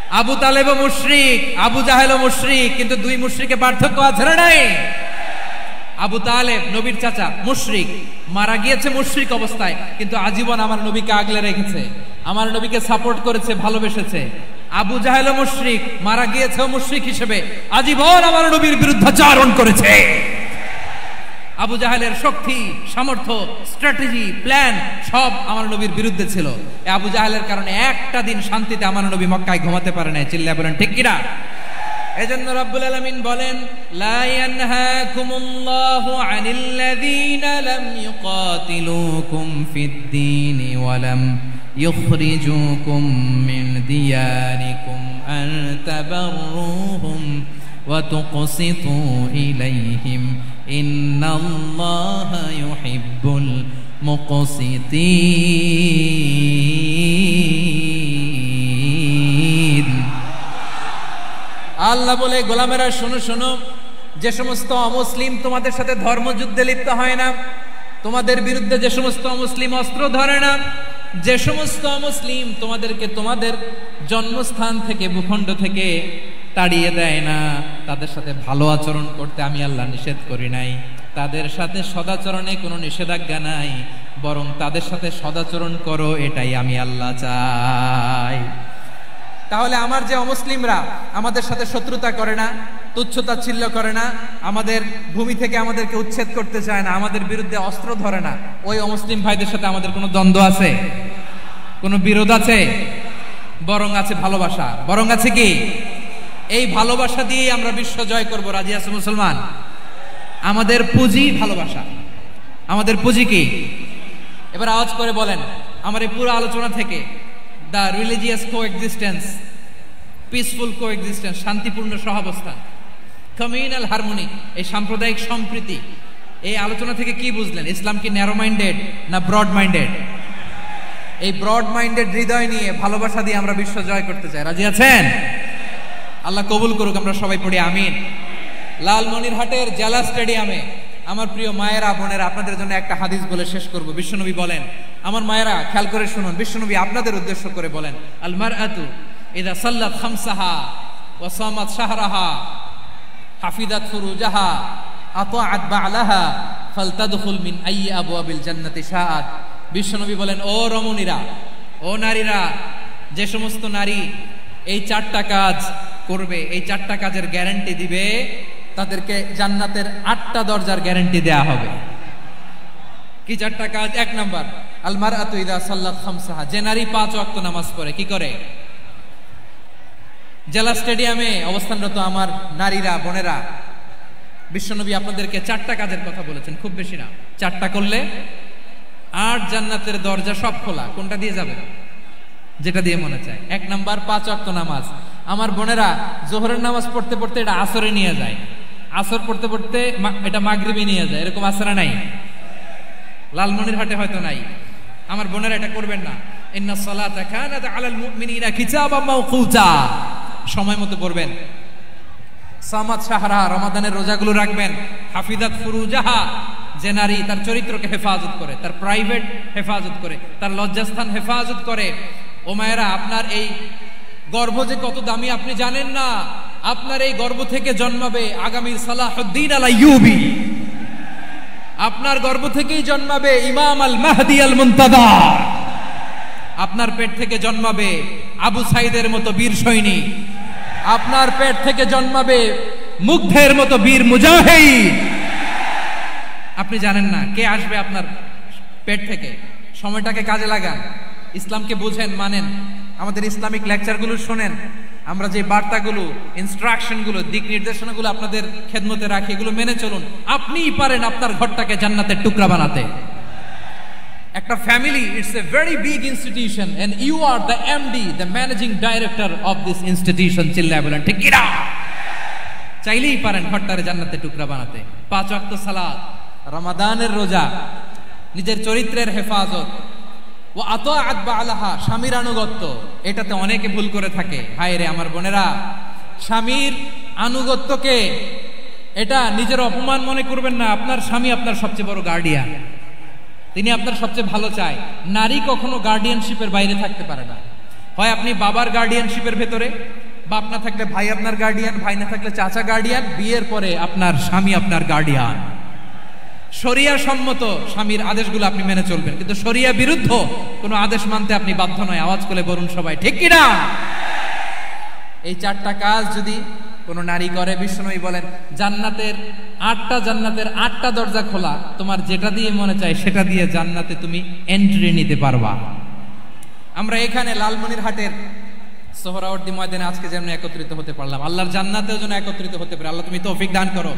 আবু তালেবও মুশরিক, আবু জাহেলও মুশরিক, কিন্তু দুই মুশরিকে পার্থক্য আছে না নাই? আবু তালেব নবীর চাচা, মুশরিক, মারা গিয়েছে মুশরিক অবস্থায়, কিন্তু আজীবন আমার নবীকে আগলে রেখেছে, আমার নবীকে সাপোর্ট করেছে, ভালোবেসেছে। আবু জাহেলও মুশরিক, মারা গিয়েছেও মুশরিক হিসেবে, আজীবন আমার নবীর বিরুদ্ধাচরণ করেছে। আবু জাহেলের শক্তি, সামর্থ্য, স্ট্র্যাটেজি, প্ল্যান সব আমার নবীর বিরুদ্ধে ছিল। আবু জাহেলের কারণে একটা দিন শান্তিতে আমার নবী মক্কায় ঘুমাতে পারে নাই, চিল্লায় বলেন ঠিক কিনা। এজন্য রব্বুল আলামিন বলেন, লা ইয়ানহাকুমুল্লাহু আনিল্লাযীনা লাম ইউকাতিলুকুম ফিদ-দীনি ওয়া লাম ইখরিজুকুম মিন দিয়ারিকুম আন তাবাররুহুম ওয়া তুকসিতু ইলাইহিম ইন্নাল্লাহা ইউহিব্বুল মুকসিতিন। আল্লাহ বলে, গোলামেরা শোনো শোনো, যে সমস্ত অমুসলিম তোমাদের সাথে ধর্মযুদ্ধে লিপ্ত হয় না, তোমাদের বিরুদ্ধে যে সমস্ত অমুসলিম অস্ত্র ধরে না, যে সমস্ত অমুসলিম তোমাদেরকে তোমাদের জন্মস্থান থেকে, ভূখণ্ড থেকে তাড়িয়ে দেয় না, তাদের সাথে ভালো আচরণ করতে আমি আল্লাহ নিষেধ করি নাই। তাদের সাথে সদাচরণে কোনো নিষেধাজ্ঞা নাই, বরং তাদের সাথে সদাচরণ করো, এটাই আমি আল্লাহ চাই। তাহলে আমার যে অমুসলিমরা আমাদের সাথে শত্রুতা করে না, তুচ্ছ-তাচ্ছিল্য করে না, আমাদের ভূমি থেকে আমাদেরকে উচ্ছেদ করতে চায় না, আমাদের বিরুদ্ধে অস্ত্র ধরে না, ওই অমুসলিম ভাইদের সাথে আমাদের কোনো দ্বন্দ্ব আছে? কোনো বিরোধ আছে? বরং আছে ভালোবাসা। বরং আছে কি? এই ভালোবাসা দিয়ে আমরা বিশ্ব জয় করব। রাজি আছে মুসলমান? আমাদের পুঁজি ভালোবাসা। আমাদের পুঁজি কি? এবার আওয়াজ করে বলেন আমার এই পুরো আলোচনা থেকে, the religious coexistence, peaceful coexistence, শান্তিপূর্ণ সহাবস্থান, কমিউনাল হারমোনি, এই সাম্প্রদায়িক সম্প্রীতি, এই আলোচনা থেকে কি বুঝলেন? ইসলাম কি ন্যারো মাইন্ডেড না ব্রড মাইন্ডেড? এই ব্রড মাইন্ডেড হৃদয় নিয়ে ভালোবাসা দিয়ে আমরা বিশ্ব জয় করতে চাই। রাজি আছেন? আল্লাহ কবুল করুক, আমরা সবাই পড়ি আমিন। লালমনিরহাটের জেলা স্টেডিয়ামে আমার প্রিয় মায়েরা বোনেরা, আপনাদের জন্য একটা হাদিস বলে শেষ করব। বিশ্বনবী বলেন, আমার মায়েরা খেয়াল করে শুনুন, বিশ্বনবী আপনাদের উদ্দেশ্য করে বলেন, আল মারআতু ইযা সাল্লাত খামসাহা ওয়া সামাত শাহরাহা হাফিজাত ফুরুজাহা আতাআত বা'লাহা ফালতাদখুল মিন আইয়ি আবওয়াবিল জান্নাতি শাআত। বিশ্বনবী বলেন, ও রমণীরা, ও নারীরা, যে সমস্ত নারী এই 4টা কাজ করবে, এই 4টা কাজের গ্যারান্টি দিবে, তাদেরকে জান্নাতের 8টা দরজার গ্যারান্টি দেয়া হবে। কি 4টা কাজ? 1 নাম্বার, আল মারআতু ইযা সাল্লাত খামসাহা, যে নারী 5 ওয়াক্ত নামাজ পড়ে। কি করে? জেলা স্টেডিয়ামে অবস্থানরত আমার নারীরা বোনেরা, বিশ্বনবী আপনাদেরকে 4টা কাজের কথা বলেছেন, খুব বেশি না। 4টা করলে 8 জান্নাতের দরজা সব খোলা। কোনটা দিয়ে যাবে? যেটা দিয়ে মনে চায়। 1 নাম্বার 5 ওয়াক্ত নামাজ। আমার বোনেরা জোহরের নামাজ পড়তে পড়তে এটা আসরে নিয়ে যায়, আসর পড়তে পড়তে এটা মাগরিবে নিয়ে যায়। এরকম আসরে নাই? লালমনিরহাটে হয়তো নাই। আমার বোনেরা এটা করবেন না। ইন্নাস সালাতা কানাত আলাল মুমিনিনা কিতাবাম মাওকুতা, সময় মতো পড়বেন। সামাত শাহরা, রমাদানের রোজাগুলো রাখবেন। হাফিজাত ফুরুজাহা, যে নারী তার চরিত্রকে হেফাজত করে, তার প্রাইভেট হেফাজত করে, তার লজ্জাস্থান হেফাজত করে। ও মায়েরা, আপনার এই গর্ভ যে কত দামি আপনি জানেন না। আপনার এই গর্ভ থেকে জন্মাবে আগামী সালাহুদ্দিন আল আইয়ুবী। আপনার গর্ভ থেকেই জন্মাবে ইমাম আল মাহদি আল মুনতাদা। আপনার পেট থেকে জন্মাবে আবু সাইদের মতো বীর সৈনিক। আপনার পেট থেকে জন্মাবে মুগ্ধের মতো বীর মুজাহিদ। আপনি জানেন না কে আসবে আপনার পেট থেকে। সময়টাকে কাজে লাগান, ইসলামকে বুঝেন, মানেন, আমাদের ইসলামিক লেকচারগুলো শোনেন। আমরা যে বার্তাগুলো, ইনস্ট্রাকশনগুলো, দিক নির্দেশনাগুলো আপনাদের খেদমতে রাখি, এগুলো মেনে চলুন। আপনিই পারেন আপনার ঘরটাকে জান্নাতের টুকরা বানাতে। একটা family, it's a very big institution and you are the MD, the managing director of this institution. চিল্লায় বলেন ঠিক কিনা? চাইলেই পারেন ঘরটারে জান্নাতের টুকরা বানাতে। 5 ওয়াক্ত সালাত, রমাদানের রোজা, নিজের চরিত্রের হেফাজত, ও আতাআত বা'লাহা, স্বামীর আনুগত্য। এটাতে অনেকে ভুল করে থাকে। হায় রে আমার বোনেরা, স্বামীর আনুগত্যকে এটা নিজের অপমান মনে করবেন না। আপনার স্বামী আপনার সবচেয়ে বড় গার্ডিয়ান, তিনি আপনার সবচেয়ে ভালো চায়। নারী কখনো গার্ডিয়ানশিপের বাইরে থাকতে পারে না। হয় আপনি বাবার গার্ডিয়ানশিপের ভেতরে, বাপ না থাকলে ভাই আপনার গার্ডিয়ান, ভাই না থাকলে চাচা গার্ডিয়ান, বিয়ের পরে আপনার স্বামী আপনার গার্ডিয়ান। শরিয়া সম্মত স্বামীর আদেশগুলো আপনি মেনে চলবেন, কিন্তু শরিয়া বিরুদ্ধ কোনো আদেশ মানতে আপনি বাধ্য নয়। আওয়াজ করে বলুন সবাই ঠিক কিনা? এই 4টা কাজ যদি কোন নারী করে, বিশ্বনবী বলেন জান্নাতের 8টা দরজা খোলা। তোমার যেটা দিয়ে মনে চায় সেটা দিয়ে জান্নাতে তুমি এন্ট্রি নিতে পারবা। আমরা এখানে লালমনিরহাটের সোহরাওয়ার্দী ময়দানে আজকে যেমন একত্রিত হতে পারলাম, আল্লাহর জান্নাতেও যেন একত্রিত হতে পারে। আল্লাহ তুমি তৌফিক দান করো।